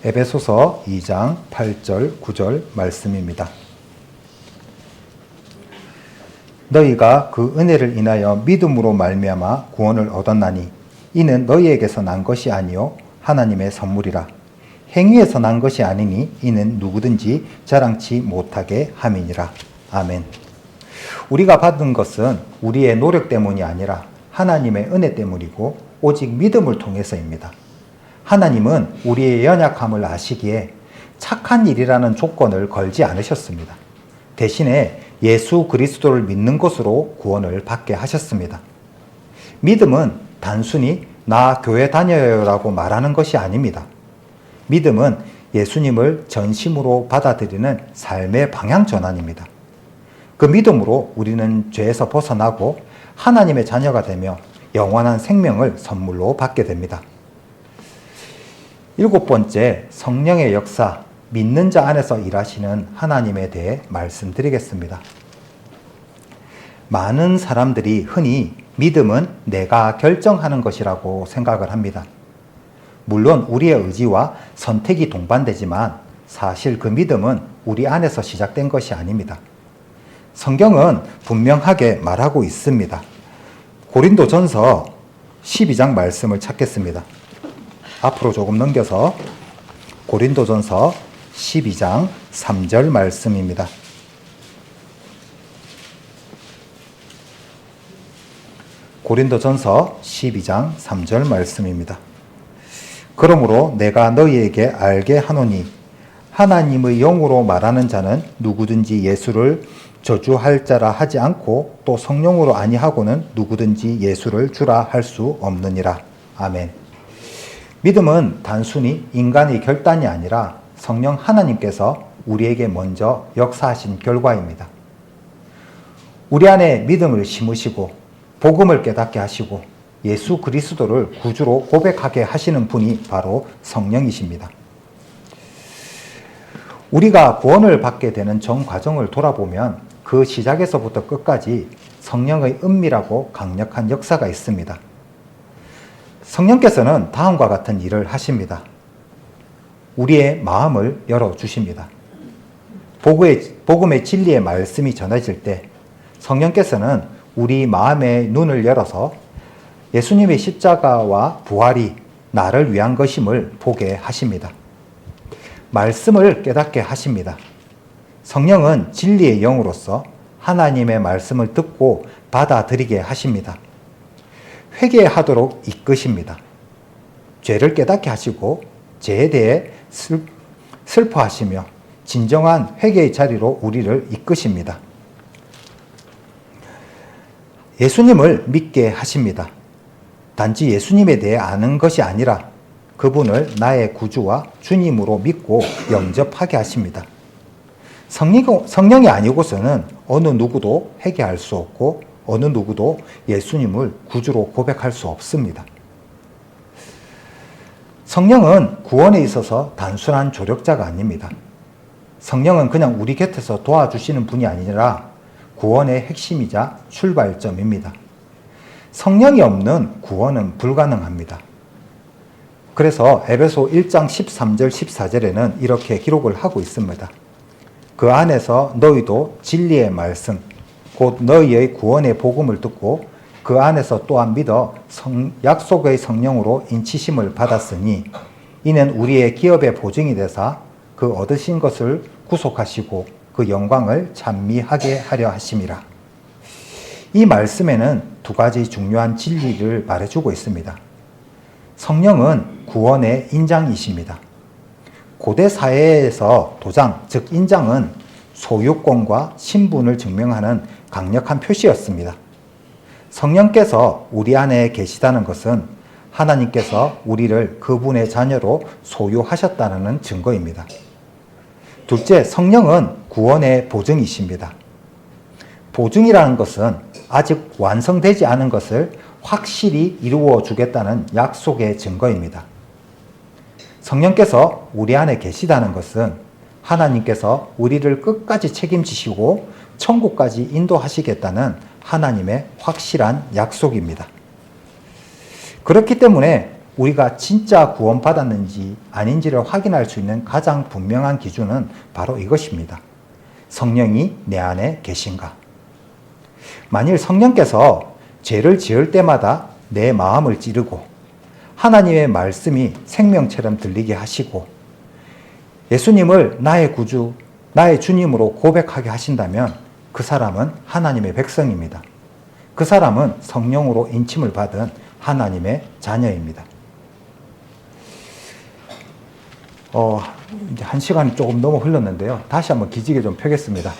에베소서 2장 8절 9절 말씀입니다. 너희가 그 은혜를 인하여 믿음으로 말미암아 구원을 얻었나니 이는 너희에게서 난 것이 아니요 하나님의 선물이라. 행위에서 난 것이 아니니 이는 누구든지 자랑치 못하게 함이니라. 아멘. 우리가 받은 것은 우리의 노력 때문이 아니라 하나님의 은혜 때문이고 오직 믿음을 통해서입니다. 하나님은 우리의 연약함을 아시기에 착한 일이라는 조건을 걸지 않으셨습니다. 대신에 예수 그리스도를 믿는 것으로 구원을 받게 하셨습니다. 믿음은 단순히 나 교회 다녀요라고 말하는 것이 아닙니다. 믿음은 예수님을 전심으로 받아들이는 삶의 방향 전환입니다. 그 믿음으로 우리는 죄에서 벗어나고 하나님의 자녀가 되며 영원한 생명을 선물로 받게 됩니다. 7번째, 성령의 역사, 믿는 자 안에서 일하시는 하나님에 대해 말씀드리겠습니다. 많은 사람들이 흔히 믿음은 내가 결정하는 것이라고 생각을 합니다. 물론 우리의 의지와 선택이 동반되지만 사실 그 믿음은 우리 안에서 시작된 것이 아닙니다. 성경은 분명하게 말하고 있습니다. 고린도전서 12장 말씀을 찾겠습니다. 앞으로 조금 넘겨서 고린도전서 12장 3절 말씀입니다. 고린도전서 12장 3절 말씀입니다. 그러므로 내가 너희에게 알게 하노니 하나님의 영으로 말하는 자는 누구든지 예수를 저주할 자라 하지 않고 또 성령으로 아니하고는 누구든지 예수를 주라 할 수 없느니라. 아멘. 믿음은 단순히 인간의 결단이 아니라 성령 하나님께서 우리에게 먼저 역사하신 결과입니다. 우리 안에 믿음을 심으시고 복음을 깨닫게 하시고 예수 그리스도를 구주로 고백하게 하시는 분이 바로 성령이십니다. 우리가 구원을 받게 되는 전 과정을 돌아보면 그 시작에서부터 끝까지 성령의 은밀하고 강력한 역사가 있습니다. 성령께서는 다음과 같은 일을 하십니다. 우리의 마음을 열어주십니다. 복음의 진리의 말씀이 전해질 때 성령께서는 우리 마음의 눈을 열어서 예수님의 십자가와 부활이 나를 위한 것임을 보게 하십니다. 말씀을 깨닫게 하십니다. 성령은 진리의 영으로서 하나님의 말씀을 듣고 받아들이게 하십니다. 회개하도록 이끄십니다. 죄를 깨닫게 하시고 죄에 대해 슬퍼하시며 진정한 회개의 자리로 우리를 이끄십니다. 예수님을 믿게 하십니다. 단지 예수님에 대해 아는 것이 아니라 그분을 나의 구주와 주님으로 믿고 영접하게 하십니다. 성령이 아니고서는 어느 누구도 회개할 수 없고 어느 누구도 예수님을 구주로 고백할 수 없습니다. 성령은 구원에 있어서 단순한 조력자가 아닙니다. 성령은 그냥 우리 곁에서 도와주시는 분이 아니라 구원의 핵심이자 출발점입니다. 성령이 없는 구원은 불가능합니다. 그래서 에베소 1장 13절 14절에는 이렇게 기록을 하고 있습니다. 그 안에서 너희도 진리의 말씀 곧 너희의 구원의 복음을 듣고 그 안에서 또한 믿어 약속의 성령으로 인치심을 받았으니 이는 우리의 기업의 보증이 되사 그 얻으신 것을 구속하시고 그 영광을 찬미하게 하려 하심이라. 이 말씀에는 두 가지 중요한 진리를 말해주고 있습니다. 성령은 구원의 인장이십니다. 고대 사회에서 도장, 즉 인장은 소유권과 신분을 증명하는 강력한 표시였습니다. 성령께서 우리 안에 계시다는 것은 하나님께서 우리를 그분의 자녀로 소유하셨다는 증거입니다. 둘째, 성령은 구원의 보증이십니다. 보증이라는 것은 아직 완성되지 않은 것을 확실히 이루어 주겠다는 약속의 증거입니다. 성령께서 우리 안에 계시다는 것은 하나님께서 우리를 끝까지 책임지시고 천국까지 인도하시겠다는 하나님의 확실한 약속입니다. 그렇기 때문에 우리가 진짜 구원받았는지 아닌지를 확인할 수 있는 가장 분명한 기준은 바로 이것입니다. 성령이 내 안에 계신가? 만일 성령께서 죄를 지을 때마다 내 마음을 찌르고 하나님의 말씀이 생명처럼 들리게 하시고 예수님을 나의 구주, 나의 주님으로 고백하게 하신다면 그 사람은 하나님의 백성입니다. 그 사람은 성령으로 인침을 받은 하나님의 자녀입니다. 이제 1시간이 조금 넘어 흘렀는데요. 다시 한번 기지개 좀 펴겠습니다.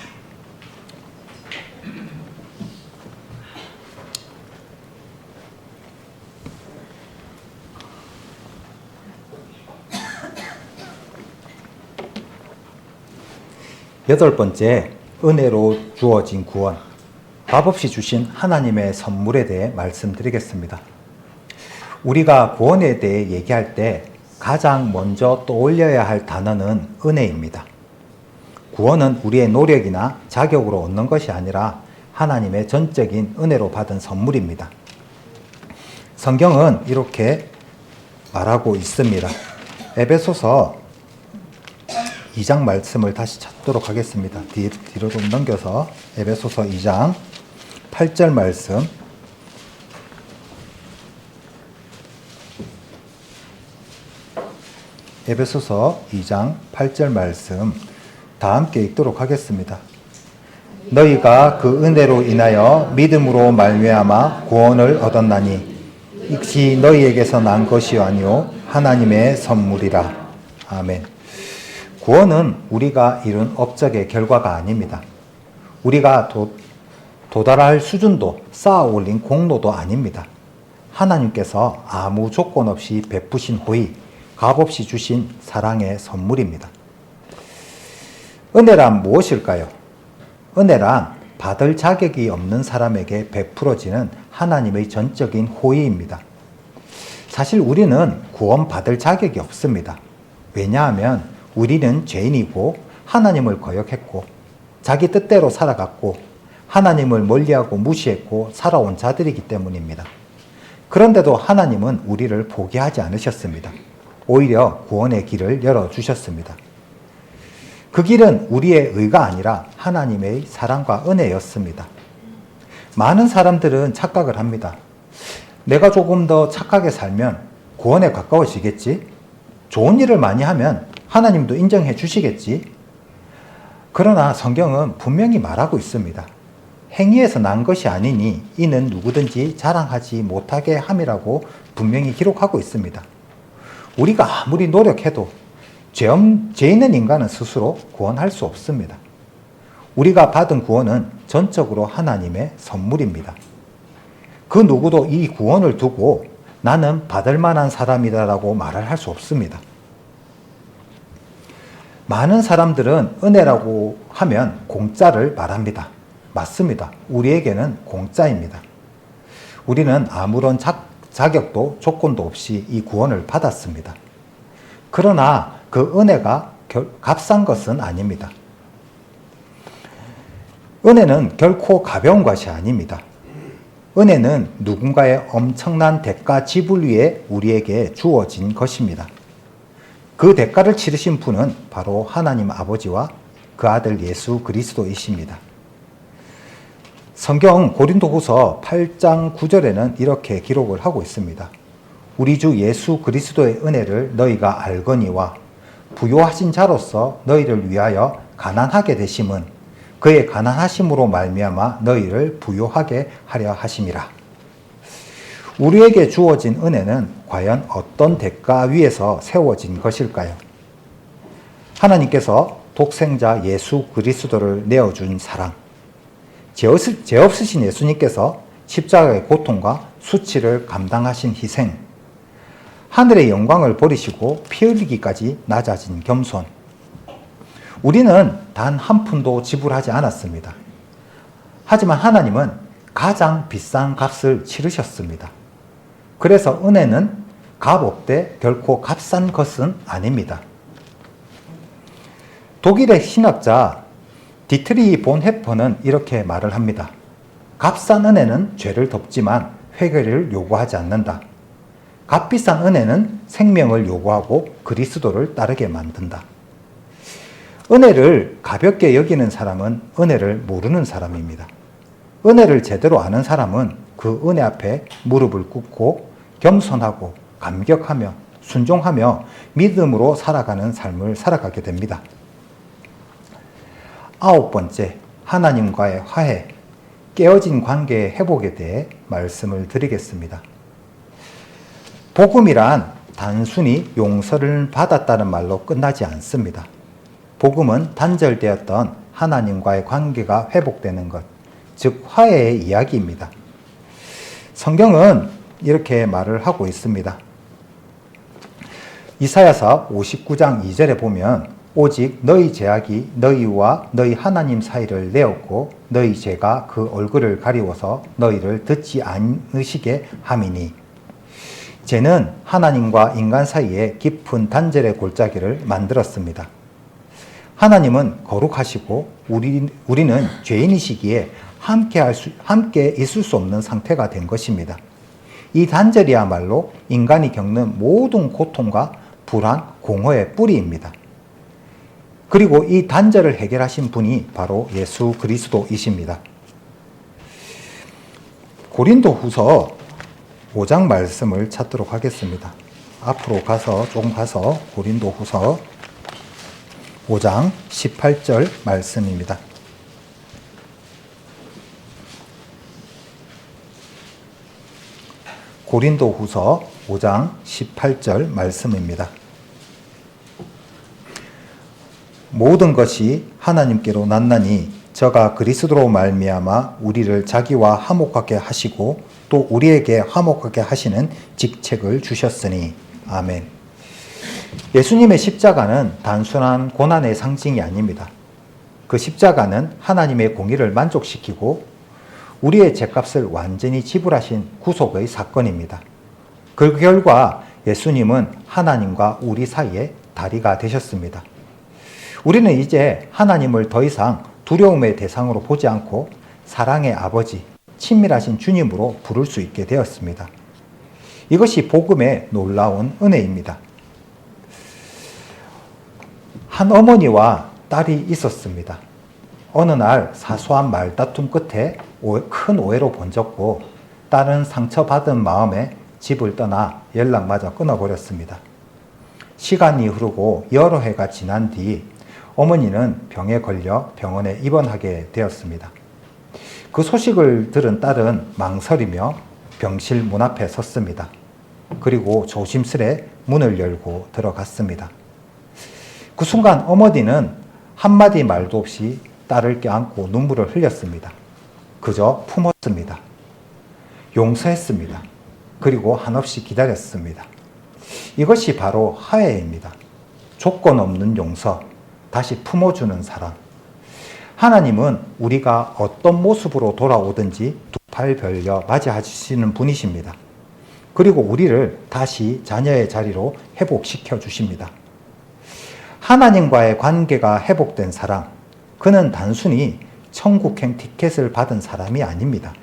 여덟 번째, 은혜로 주어진 구원. 값없이 주신 하나님의 선물에 대해 말씀드리겠습니다. 우리가 구원에 대해 얘기할 때 가장 먼저 떠올려야 할 단어는 은혜입니다. 구원은 우리의 노력이나 자격으로 얻는 것이 아니라 하나님의 전적인 은혜로 받은 선물입니다. 성경은 이렇게 말하고 있습니다. 에베소서 2장 말씀을 다시 찾도록 하겠습니다. 뒤로 좀 넘겨서 에베소서 2장 8절 말씀. 에베소서 2장 8절 말씀 다 함께 읽도록 하겠습니다. 너희가 그 은혜로 인하여 믿음으로 말미암아 구원을 얻었나니 이것이 너희에게서 난 것이 아니요 하나님의 선물이라. 아멘. 구원은 우리가 이룬 업적의 결과가 아닙니다. 우리가 도달할 수준도 쌓아 올린 공로도 아닙니다. 하나님께서 아무 조건 없이 베푸신 호의, 값없이 주신 사랑의 선물입니다. 은혜란 무엇일까요? 은혜란 받을 자격이 없는 사람에게 베풀어지는 하나님의 전적인 호의입니다. 사실 우리는 구원받을 자격이 없습니다. 왜냐하면 우리는 죄인이고 하나님을 거역했고 자기 뜻대로 살아갔고 하나님을 멀리하고 무시했고 살아온 자들이기 때문입니다. 그런데도 하나님은 우리를 포기하지 않으셨습니다. 오히려 구원의 길을 열어주셨습니다. 그 길은 우리의 의가 아니라 하나님의 사랑과 은혜였습니다. 많은 사람들은 착각을 합니다. 내가 조금 더 착하게 살면 구원에 가까워지겠지? 좋은 일을 많이 하면 하나님도 인정해 주시겠지? 그러나 성경은 분명히 말하고 있습니다. 행위에서 난 것이 아니니 이는 누구든지 자랑하지 못하게 함이라고 분명히 기록하고 있습니다. 우리가 아무리 노력해도 죄 있는 인간은 스스로 구원할 수 없습니다. 우리가 받은 구원은 전적으로 하나님의 선물입니다. 그 누구도 이 구원을 두고 나는 받을 만한 사람이다라고 말을 할 수 없습니다. 많은 사람들은 은혜라고 하면 공짜를 말합니다. 맞습니다. 우리에게는 공짜입니다. 우리는 아무런 자격도 조건도 없이 이 구원을 받았습니다. 그러나 그 은혜가 값싼 것은 아닙니다. 은혜는 결코 가벼운 것이 아닙니다. 은혜는 누군가의 엄청난 대가 지불 위에 우리에게 주어진 것입니다. 그 대가를 치르신 분은 바로 하나님 아버지와 그 아들 예수 그리스도이십니다. 성경 고린도후서 8장 9절에는 이렇게 기록을 하고 있습니다. 우리 주 예수 그리스도의 은혜를 너희가 알거니와 부요하신 자로서 너희를 위하여 가난하게 되심은 그의 가난하심으로 말미암아 너희를 부요하게 하려 하심이라. 우리에게 주어진 은혜는 과연 어떤 대가 위에서 세워진 것일까요? 하나님께서 독생자 예수 그리스도를 내어준 사랑, 죄 없으신 예수님께서 십자가의 고통과 수치를 감당하신 희생, 하늘의 영광을 버리시고 피 흘리기까지 낮아진 겸손. 우리는 단 한 푼도 지불하지 않았습니다. 하지만 하나님은 가장 비싼 값을 치르셨습니다. 그래서 은혜는 값 없되 결코 값싼 것은 아닙니다. 독일의 신학자 디트리 본 헤퍼는 이렇게 말을 합니다. 값싼 은혜는 죄를 덮지만 회개를 요구하지 않는다. 값비싼 은혜는 생명을 요구하고 그리스도를 따르게 만든다. 은혜를 가볍게 여기는 사람은 은혜를 모르는 사람입니다. 은혜를 제대로 아는 사람은 그 은혜 앞에 무릎을 꿇고 겸손하고 감격하며 순종하며 믿음으로 살아가는 삶을 살아가게 됩니다. 9번째, 하나님과의 화해, 깨어진 관계의 회복에 대해 말씀을 드리겠습니다. 복음이란 단순히 용서를 받았다는 말로 끝나지 않습니다. 복음은 단절되었던 하나님과의 관계가 회복되는 것, 즉 화해의 이야기입니다. 성경은 이렇게 말을 하고 있습니다. 이사야서 59장 2절에 보면 오직 너희 죄악이 너희와 너희 하나님 사이를 내었고 너희 죄가 그 얼굴을 가리워서 너희를 듣지 않으시게 함이니. 죄는 하나님과 인간 사이에 깊은 단절의 골짜기를 만들었습니다. 하나님은 거룩하시고 우리는 죄인이시기에 함께 있을 수 없는 상태가 된 것입니다. 이 단절이야말로 인간이 겪는 모든 고통과 불안, 공허의 뿌리입니다. 그리고 이 단절을 해결하신 분이 바로 예수 그리스도이십니다. 고린도후서 5장 말씀을 찾도록 하겠습니다. 앞으로 조금 가서 고린도후서 5장 18절 말씀입니다. 고린도후서 5장 18절 말씀입니다. 모든 것이 하나님께로 났나니 저가 그리스도로 말미암아 우리를 자기와 화목하게 하시고 또 우리에게 화목하게 하시는 직책을 주셨으니. 아멘. 예수님의 십자가는 단순한 고난의 상징이 아닙니다. 그 십자가는 하나님의 공의를 만족시키고 우리의 죄값을 완전히 지불하신 구속의 사건입니다. 그 결과 예수님은 하나님과 우리 사이의 다리가 되셨습니다. 우리는 이제 하나님을 더 이상 두려움의 대상으로 보지 않고 사랑의 아버지, 친밀하신 주님으로 부를 수 있게 되었습니다. 이것이 복음의 놀라운 은혜입니다. 한 어머니와 딸이 있었습니다. 어느 날 사소한 말다툼 끝에 큰 오해로 번졌고 딸은 상처받은 마음에 집을 떠나 연락마저 끊어버렸습니다. 시간이 흐르고 여러 해가 지난 뒤 어머니는 병에 걸려 병원에 입원하게 되었습니다. 그 소식을 들은 딸은 망설이며 병실 문 앞에 섰습니다. 그리고 조심스레 문을 열고 들어갔습니다. 그 순간 어머니는 한마디 말도 없이 딸을 껴안고 눈물을 흘렸습니다. 그저 품었습니다. 용서했습니다. 그리고 한없이 기다렸습니다. 이것이 바로 화해입니다. 조건 없는 용서, 다시 품어주는 사랑. 하나님은 우리가 어떤 모습으로 돌아오든지 두 팔 벌려 맞이하시는 분이십니다. 그리고 우리를 다시 자녀의 자리로 회복시켜 주십니다. 하나님과의 관계가 회복된 사람, 그는 단순히 천국행 티켓을 받은 사람이 아닙니다.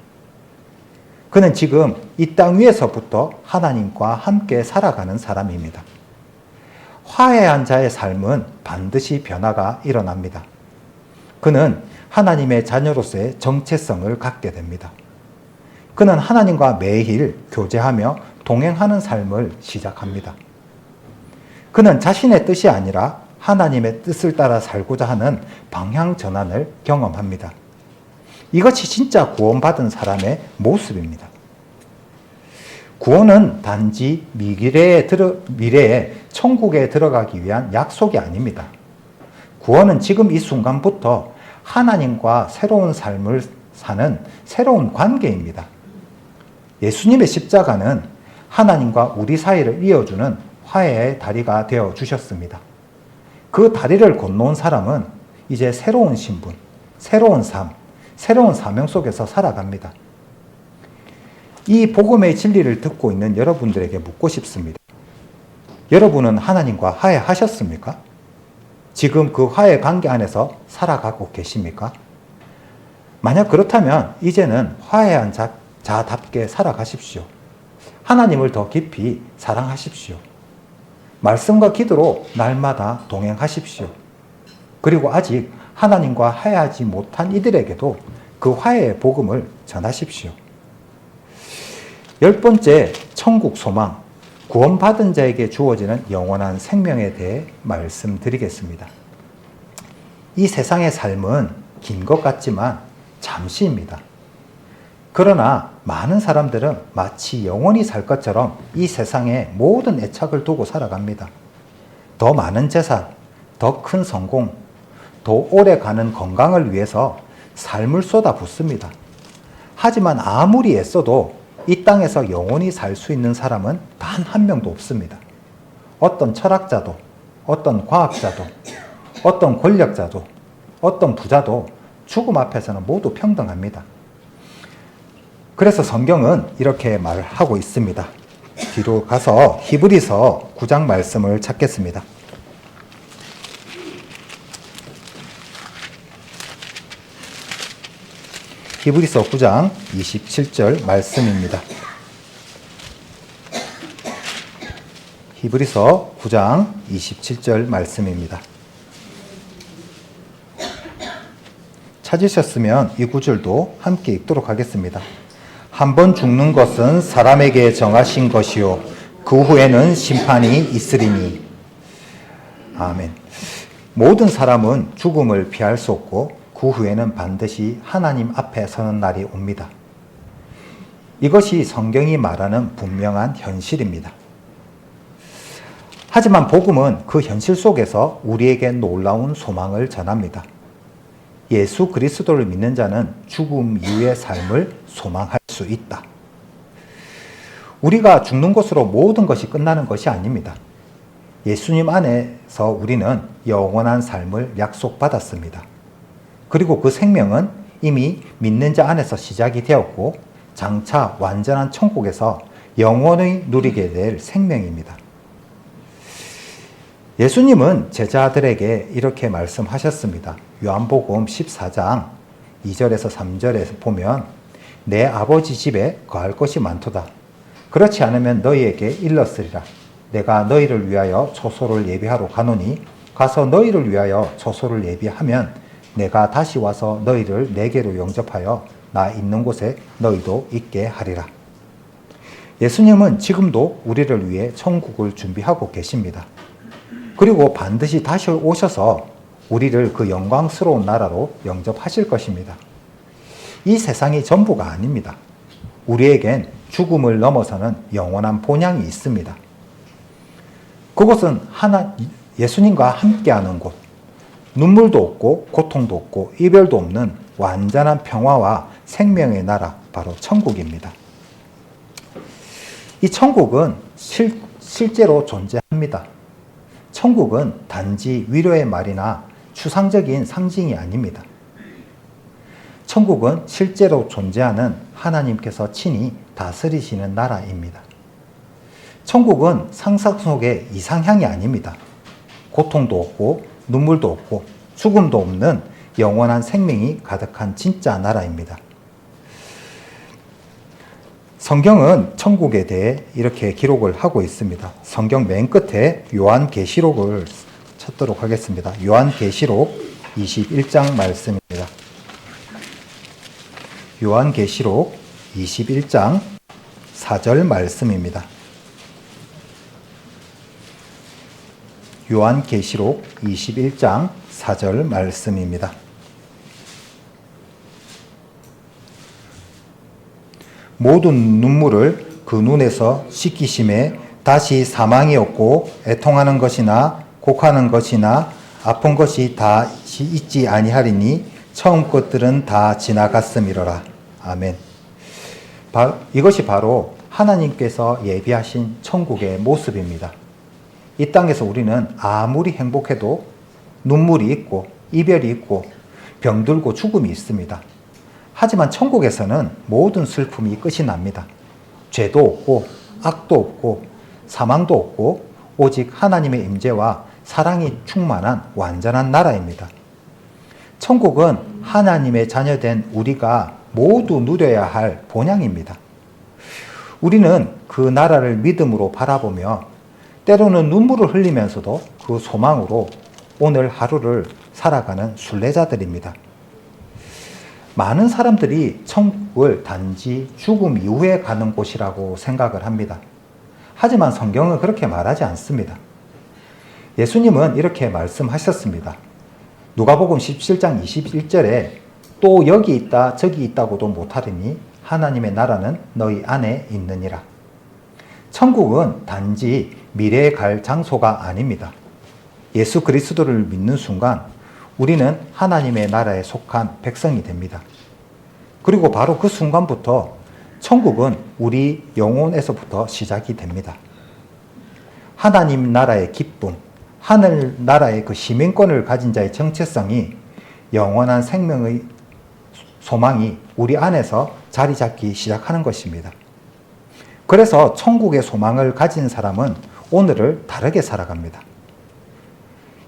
그는 지금 이 땅 위에서부터 하나님과 함께 살아가는 사람입니다. 화해한 자의 삶은 반드시 변화가 일어납니다. 그는 하나님의 자녀로서의 정체성을 갖게 됩니다. 그는 하나님과 매일 교제하며 동행하는 삶을 시작합니다. 그는 자신의 뜻이 아니라 하나님의 뜻을 따라 살고자 하는 방향 전환을 경험합니다. 이것이 진짜 구원받은 사람의 모습입니다. 구원은 단지 미래에 천국에 들어가기 위한 약속이 아닙니다. 구원은 지금 이 순간부터 하나님과 새로운 삶을 사는 새로운 관계입니다. 예수님의 십자가는 하나님과 우리 사이를 이어주는 화해의 다리가 되어 주셨습니다. 그 다리를 건너온 사람은 이제 새로운 신분, 새로운 삶, 새로운 사명 속에서 살아갑니다. 이 복음의 진리를 듣고 있는 여러분들에게 묻고 싶습니다. 여러분은 하나님과 화해하셨습니까? 지금 그 화해 관계 안에서 살아가고 계십니까? 만약 그렇다면 이제는 화해한 자답게 살아가십시오. 하나님을 더 깊이 사랑하십시오. 말씀과 기도로 날마다 동행하십시오. 그리고 아직 하나님과 화해하지 못한 이들에게도 그 화해의 복음을 전하십시오. 10번째, 천국 소망, 구원받은 자에게 주어지는 영원한 생명에 대해 말씀드리겠습니다. 이 세상의 삶은 긴 것 같지만 잠시입니다. 그러나 많은 사람들은 마치 영원히 살 것처럼 이 세상에 모든 애착을 두고 살아갑니다. 더 많은 재산, 더 큰 성공, 더 오래 가는 건강을 위해서 삶을 쏟아붓습니다. 하지만 아무리 애써도 이 땅에서 영원히 살 수 있는 사람은 단 한 명도 없습니다. 어떤 철학자도, 어떤 과학자도, 어떤 권력자도, 어떤 부자도 죽음 앞에서는 모두 평등합니다. 그래서 성경은 이렇게 말하고 있습니다. 뒤로 가서 히브리서 9장 말씀을 찾겠습니다. 히브리서 9장 27절 말씀입니다. 히브리서 9장 27절 말씀입니다. 찾으셨으면 이 구절도 함께 읽도록 하겠습니다. 한 번 죽는 것은 사람에게 정하신 것이요 그 후에는 심판이 있으리니. 아멘. 모든 사람은 죽음을 피할 수 없고 그 후에는 반드시 하나님 앞에 서는 날이 옵니다. 이것이 성경이 말하는 분명한 현실입니다. 하지만 복음은 그 현실 속에서 우리에게 놀라운 소망을 전합니다. 예수 그리스도를 믿는 자는 죽음 이후의 삶을 소망할 수 있다. 우리가 죽는 것으로 모든 것이 끝나는 것이 아닙니다. 예수님 안에서 우리는 영원한 삶을 약속받았습니다. 그리고 그 생명은 이미 믿는 자 안에서 시작이 되었고 장차 완전한 천국에서 영원히 누리게 될 생명입니다. 예수님은 제자들에게 이렇게 말씀하셨습니다. 요한복음 14장 2절에서 3절에 보면 내 아버지 집에 거할 것이 많도다. 그렇지 않으면 너희에게 일렀으리라. 내가 너희를 위하여 초소를 예비하러 가노니 가서 너희를 위하여 초소를 예비하면 내가 다시 와서 너희를 내게로 영접하여 나 있는 곳에 너희도 있게 하리라. 예수님은 지금도 우리를 위해 천국을 준비하고 계십니다. 그리고 반드시 다시 오셔서 우리를 그 영광스러운 나라로 영접하실 것입니다. 이 세상이 전부가 아닙니다. 우리에겐 죽음을 넘어서는 영원한 본향이 있습니다. 그곳은 예수님과 함께하는 곳, 눈물도 없고 고통도 없고 이별도 없는 완전한 평화와 생명의 나라, 바로 천국입니다. 이 천국은 실제로 존재합니다. 천국은 단지 위로의 말이나 추상적인 상징이 아닙니다. 천국은 실제로 존재하는 하나님께서 친히 다스리시는 나라입니다. 천국은 상상 속의 이상향이 아닙니다. 고통도 없고 눈물도 없고 죽음도 없는 영원한 생명이 가득한 진짜 나라입니다. 성경은 천국에 대해 이렇게 기록을 하고 있습니다. 성경 맨 끝에 요한계시록을 찾도록 하겠습니다. 요한계시록 21장 말씀입니다. 요한계시록 21장 4절 말씀입니다. 요한계시록 21장 4절 말씀입니다. 모든 눈물을 그 눈에서 씻기심에 다시 사망이 없고 애통하는 것이나 곡하는 것이나 아픈 것이 다시 있지 아니하리니 처음 것들은 다 지나갔음이로라. 아멘. 이것이 바로 하나님께서 예비하신 천국의 모습입니다. 이 땅에서 우리는 아무리 행복해도 눈물이 있고 이별이 있고 병들고 죽음이 있습니다. 하지만 천국에서는 모든 슬픔이 끝이 납니다. 죄도 없고 악도 없고 사망도 없고 오직 하나님의 임재와 사랑이 충만한 완전한 나라입니다. 천국은 하나님의 자녀된 우리가 모두 누려야 할 본향입니다. 우리는 그 나라를 믿음으로 바라보며 때로는 눈물을 흘리면서도 그 소망으로 오늘 하루를 살아가는 순례자들입니다. 많은 사람들이 천국을 단지 죽음 이후에 가는 곳이라고 생각을 합니다. 하지만 성경은 그렇게 말하지 않습니다. 예수님은 이렇게 말씀하셨습니다. 누가복음 17장 21절에 또 여기 있다 저기 있다고도 못하리니 하나님의 나라는 너희 안에 있느니라. 천국은 단지 미래에 갈 장소가 아닙니다. 예수 그리스도를 믿는 순간 우리는 하나님의 나라에 속한 백성이 됩니다. 그리고 바로 그 순간부터 천국은 우리 영혼에서부터 시작이 됩니다. 하나님 나라의 기쁨, 하늘 나라의 그 시민권을 가진 자의 정체성이 영원한 생명의 소망이 우리 안에서 자리 잡기 시작하는 것입니다. 그래서 천국의 소망을 가진 사람은 오늘을 다르게 살아갑니다.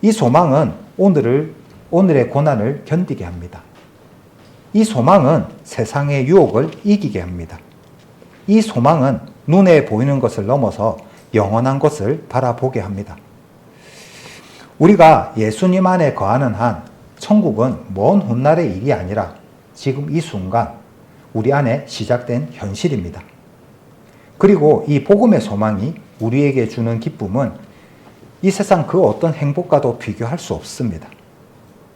이 소망은 오늘의 고난을 견디게 합니다. 이 소망은 세상의 유혹을 이기게 합니다. 이 소망은 눈에 보이는 것을 넘어서 영원한 것을 바라보게 합니다. 우리가 예수님 안에 거하는 한 천국은 먼 훗날의 일이 아니라 지금 이 순간 우리 안에 시작된 현실입니다. 그리고 이 복음의 소망이 우리에게 주는 기쁨은 이 세상 그 어떤 행복과도 비교할 수 없습니다.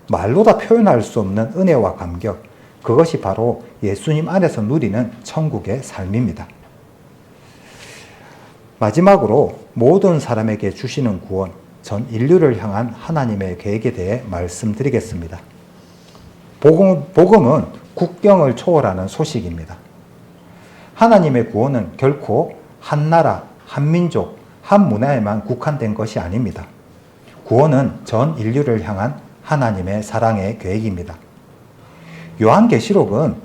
말로 다 표현할 수 없는 은혜와 감격, 그것이 바로 예수님 안에서 누리는 천국의 삶입니다. 마지막으로 모든 사람에게 주시는 구원, 전 인류를 향한 하나님의 계획에 대해 말씀드리겠습니다. 복음은 국경을 초월하는 소식입니다. 하나님의 구원은 결코 한 나라, 한 민족, 한 문화에만 국한된 것이 아닙니다. 구원은 전 인류를 향한 하나님의 사랑의 계획입니다. 요한계시록은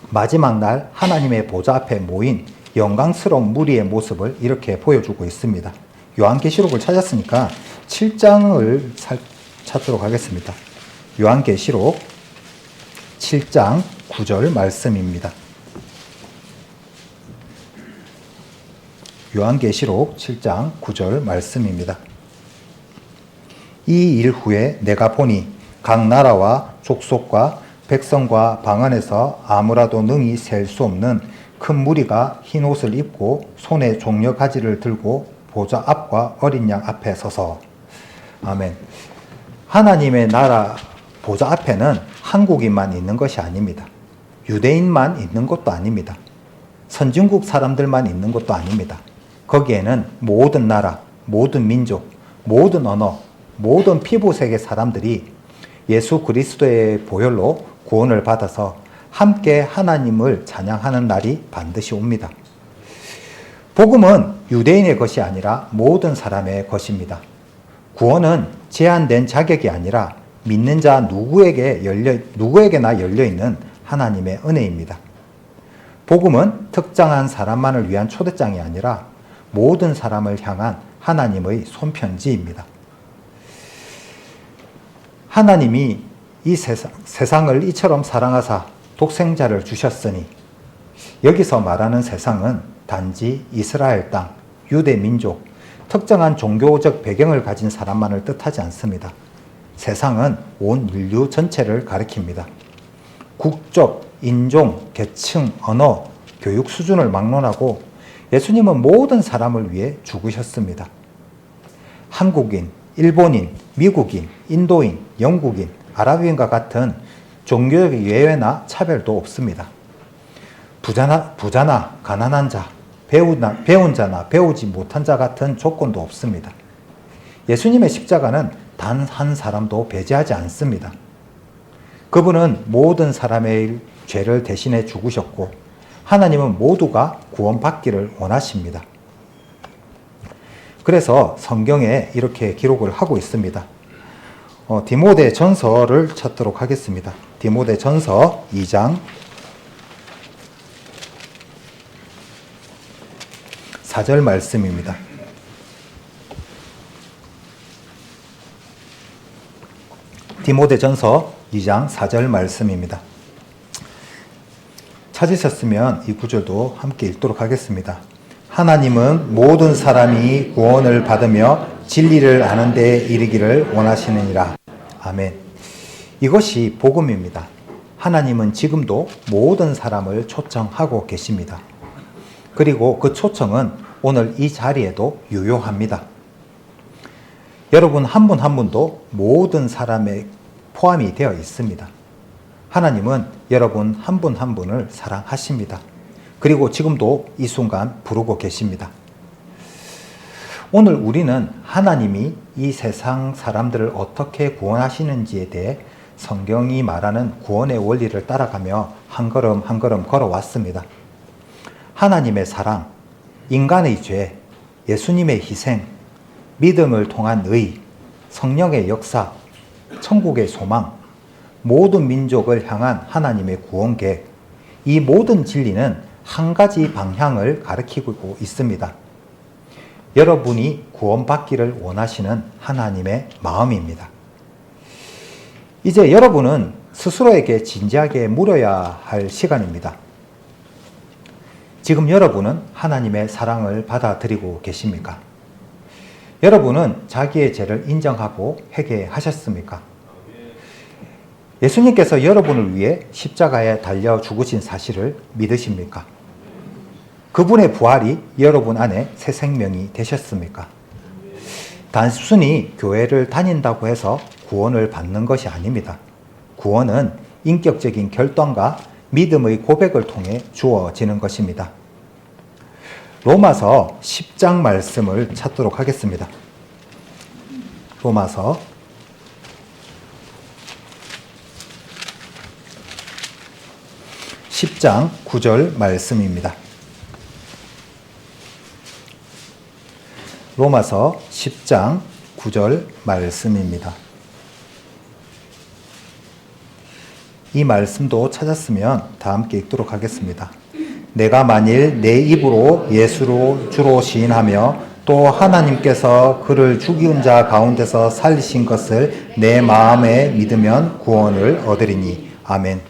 마지막 날 하나님의 보좌 앞에 모인 영광스러운 무리의 모습을 이렇게 보여주고 있습니다. 요한계시록을 찾았으니까 7장을 찾도록 하겠습니다. 요한계시록 7장 9절 말씀입니다. 요한계시록 7장 9절 말씀입니다. 이 일 후에 내가 보니 각 나라와 족속과 백성과 방언에서 아무라도 능히 셀 수 없는 큰 무리가 흰 옷을 입고 손에 종려 가지를 들고 보좌 앞과 어린 양 앞에 서서. 아멘. 하나님의 나라 보좌 앞에는 한국인만 있는 것이 아닙니다. 유대인만 있는 것도 아닙니다. 선진국 사람들만 있는 것도 아닙니다. 거기에는 모든 나라, 모든 민족, 모든 언어, 모든 피부색의 사람들이 예수 그리스도의 보혈로 구원을 받아서 함께 하나님을 찬양하는 날이 반드시 옵니다. 복음은 유대인의 것이 아니라 모든 사람의 것입니다. 구원은 제한된 자격이 아니라 믿는 자 누구에게나 열려있는 하나님의 은혜입니다. 복음은 특정한 사람만을 위한 초대장이 아니라 모든 사람을 향한 하나님의 손편지입니다. 하나님이 이 세상을 이처럼 사랑하사 독생자를 주셨으니, 여기서 말하는 세상은 단지 이스라엘 땅, 유대 민족, 특정한 종교적 배경을 가진 사람만을 뜻하지 않습니다. 세상은 온 인류 전체를 가리킵니다. 국적, 인종, 계층, 언어, 교육 수준을 막론하고 예수님은 모든 사람을 위해 죽으셨습니다. 한국인, 일본인, 미국인, 인도인, 영국인, 아랍인과 같은 종교적 예외나 차별도 없습니다. 부자나 가난한 자, 배운 자나 배우지 못한 자 같은 조건도 없습니다. 예수님의 십자가는 단 한 사람도 배제하지 않습니다. 그분은 모든 사람의 죄를 대신해 죽으셨고, 하나님은 모두가 구원받기를 원하십니다. 그래서 성경에 이렇게 기록을 하고 있습니다. 디모데 전서를 찾도록 하겠습니다. 디모데 전서 2장 4절 말씀입니다. 디모데 전서 2장 4절 말씀입니다. 찾으셨으면 이 구절도 함께 읽도록 하겠습니다. 하나님은 모든 사람이 구원을 받으며 진리를 아는 데 이르기를 원하시느니라. 아멘. 이것이 복음입니다. 하나님은 지금도 모든 사람을 초청하고 계십니다. 그리고 그 초청은 오늘 이 자리에도 유효합니다. 여러분 한 분 한 분도 모든 사람에 포함이 되어 있습니다. 하나님은 여러분 한 분 한 분을 사랑하십니다. 그리고 지금도 이 순간 부르고 계십니다. 오늘 우리는 하나님이 이 세상 사람들을 어떻게 구원하시는지에 대해 성경이 말하는 구원의 원리를 따라가며 한 걸음 한 걸음 걸어왔습니다. 하나님의 사랑, 인간의 죄, 예수님의 희생, 믿음을 통한 의, 성령의 역사, 천국의 소망, 모든 민족을 향한 하나님의 구원 계획, 이 모든 진리는 한 가지 방향을 가리키고 있습니다. 여러분이 구원받기를 원하시는 하나님의 마음입니다. 이제 여러분은 스스로에게 진지하게 물어야 할 시간입니다. 지금 여러분은 하나님의 사랑을 받아들이고 계십니까? 여러분은 자기의 죄를 인정하고 회개하셨습니까? 예수님께서 여러분을 위해 십자가에 달려 죽으신 사실을 믿으십니까? 그분의 부활이 여러분 안에 새 생명이 되셨습니까? 단순히 교회를 다닌다고 해서 구원을 받는 것이 아닙니다. 구원은 인격적인 결단과 믿음의 고백을 통해 주어지는 것입니다. 로마서 10장 말씀을 찾도록 하겠습니다. 로마서 10장 9절 말씀입니다. 로마서 10장 9절 말씀입니다. 이 말씀도 찾았으면 다 함께 읽도록 하겠습니다. 내가 만일 내 입으로 예수로 주로 시인하며 또 하나님께서 그를 죽인 자 가운데서 살리신 것을 내 마음에 믿으면 구원을 얻으리니. 아멘.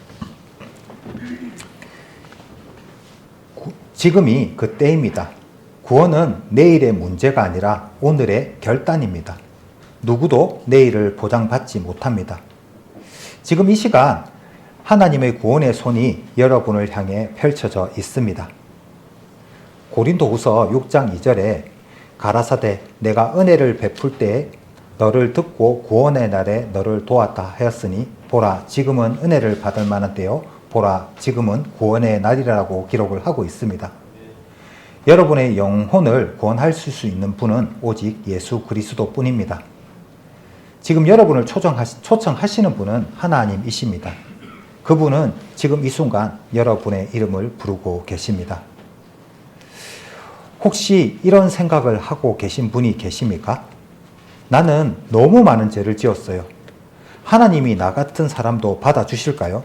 지금이 그때입니다. 구원은 내일의 문제가 아니라 오늘의 결단입니다. 누구도 내일을 보장받지 못합니다. 지금 이 시간 하나님의 구원의 손이 여러분을 향해 펼쳐져 있습니다. 고린도후서 6장 2절에 가라사대 내가 은혜를 베풀 때에 너를 듣고 구원의 날에 너를 도왔다 하였으니 보라 지금은 은혜를 받을 만한 때요 보라 지금은 구원의 날이라고 기록을 하고 있습니다. 여러분의 영혼을 구원하실 수 있는 분은 오직 예수 그리스도 뿐입니다. 지금 여러분을 초청하시는 분은 하나님이십니다. 그분은 지금 이 순간 여러분의 이름을 부르고 계십니다. 혹시 이런 생각을 하고 계신 분이 계십니까? 나는 너무 많은 죄를 지었어요. 하나님이 나 같은 사람도 받아주실까요?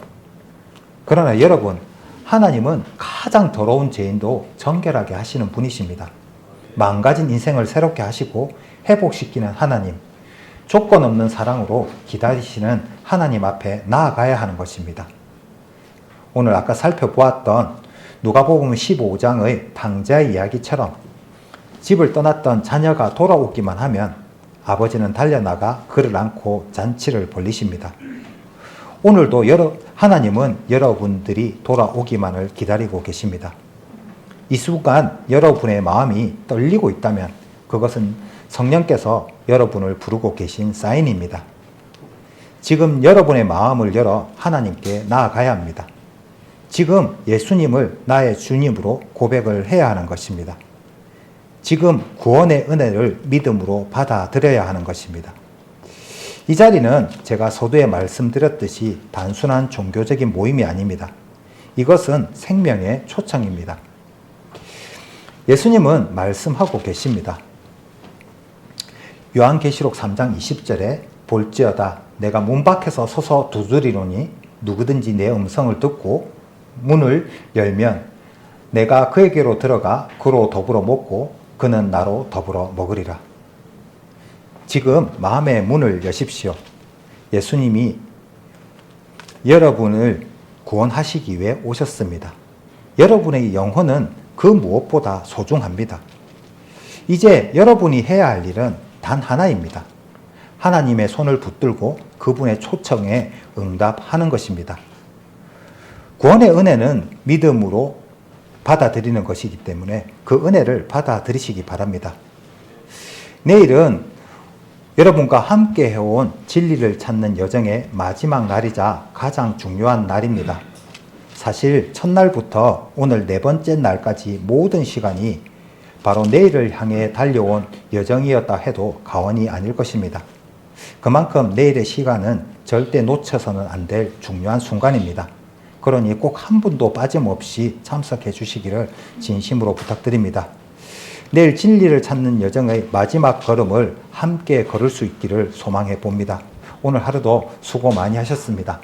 그러나 여러분, 하나님은 가장 더러운 죄인도 정결하게 하시는 분이십니다. 망가진 인생을 새롭게 하시고 회복시키는 하나님. 조건 없는 사랑으로 기다리시는 하나님 앞에 나아가야 하는 것입니다. 오늘 아까 살펴보았던 누가복음 15장의 탕자의 이야기처럼 집을 떠났던 자녀가 돌아오기만 하면 아버지는 달려나가 그를 안고 잔치를 벌리십니다. 오늘도 하나님은 여러분들이 돌아오기만을 기다리고 계십니다. 이 순간 여러분의 마음이 떨리고 있다면 그것은 성령께서 여러분을 부르고 계신 사인입니다. 지금 여러분의 마음을 열어 하나님께 나아가야 합니다. 지금 예수님을 나의 주님으로 고백을 해야 하는 것입니다. 지금 구원의 은혜를 믿음으로 받아들여야 하는 것입니다. 이 자리는 제가 서두에 말씀드렸듯이 단순한 종교적인 모임이 아닙니다. 이것은 생명의 초청입니다. 예수님은 말씀하고 계십니다. 요한계시록 3장 20절에 볼지어다 내가 문 밖에서 서서 두드리노니 누구든지 내 음성을 듣고 문을 열면 내가 그에게로 들어가 그로 더불어 먹고 그는 나로 더불어 먹으리라. 지금 마음의 문을 여십시오. 예수님이 여러분을 구원하시기 위해 오셨습니다. 여러분의 영혼은 그 무엇보다 소중합니다. 이제 여러분이 해야 할 일은 단 하나입니다. 하나님의 손을 붙들고 그분의 초청에 응답하는 것입니다. 구원의 은혜는 믿음으로 받아들이는 것이기 때문에 그 은혜를 받아들이시기 바랍니다. 내일은 여러분과 함께 해온 진리를 찾는 여정의 마지막 날이자 가장 중요한 날입니다. 사실 첫날부터 오늘 네 번째 날까지 모든 시간이 바로 내일을 향해 달려온 여정이었다 해도 과언이 아닐 것입니다. 그만큼 내일의 시간은 절대 놓쳐서는 안 될 중요한 순간입니다. 그러니 꼭 한 분도 빠짐없이 참석해 주시기를 진심으로 부탁드립니다. 내일 진리를 찾는 여정의 마지막 걸음을 함께 걸을 수 있기를 소망해 봅니다. 오늘 하루도 수고 많이 하셨습니다.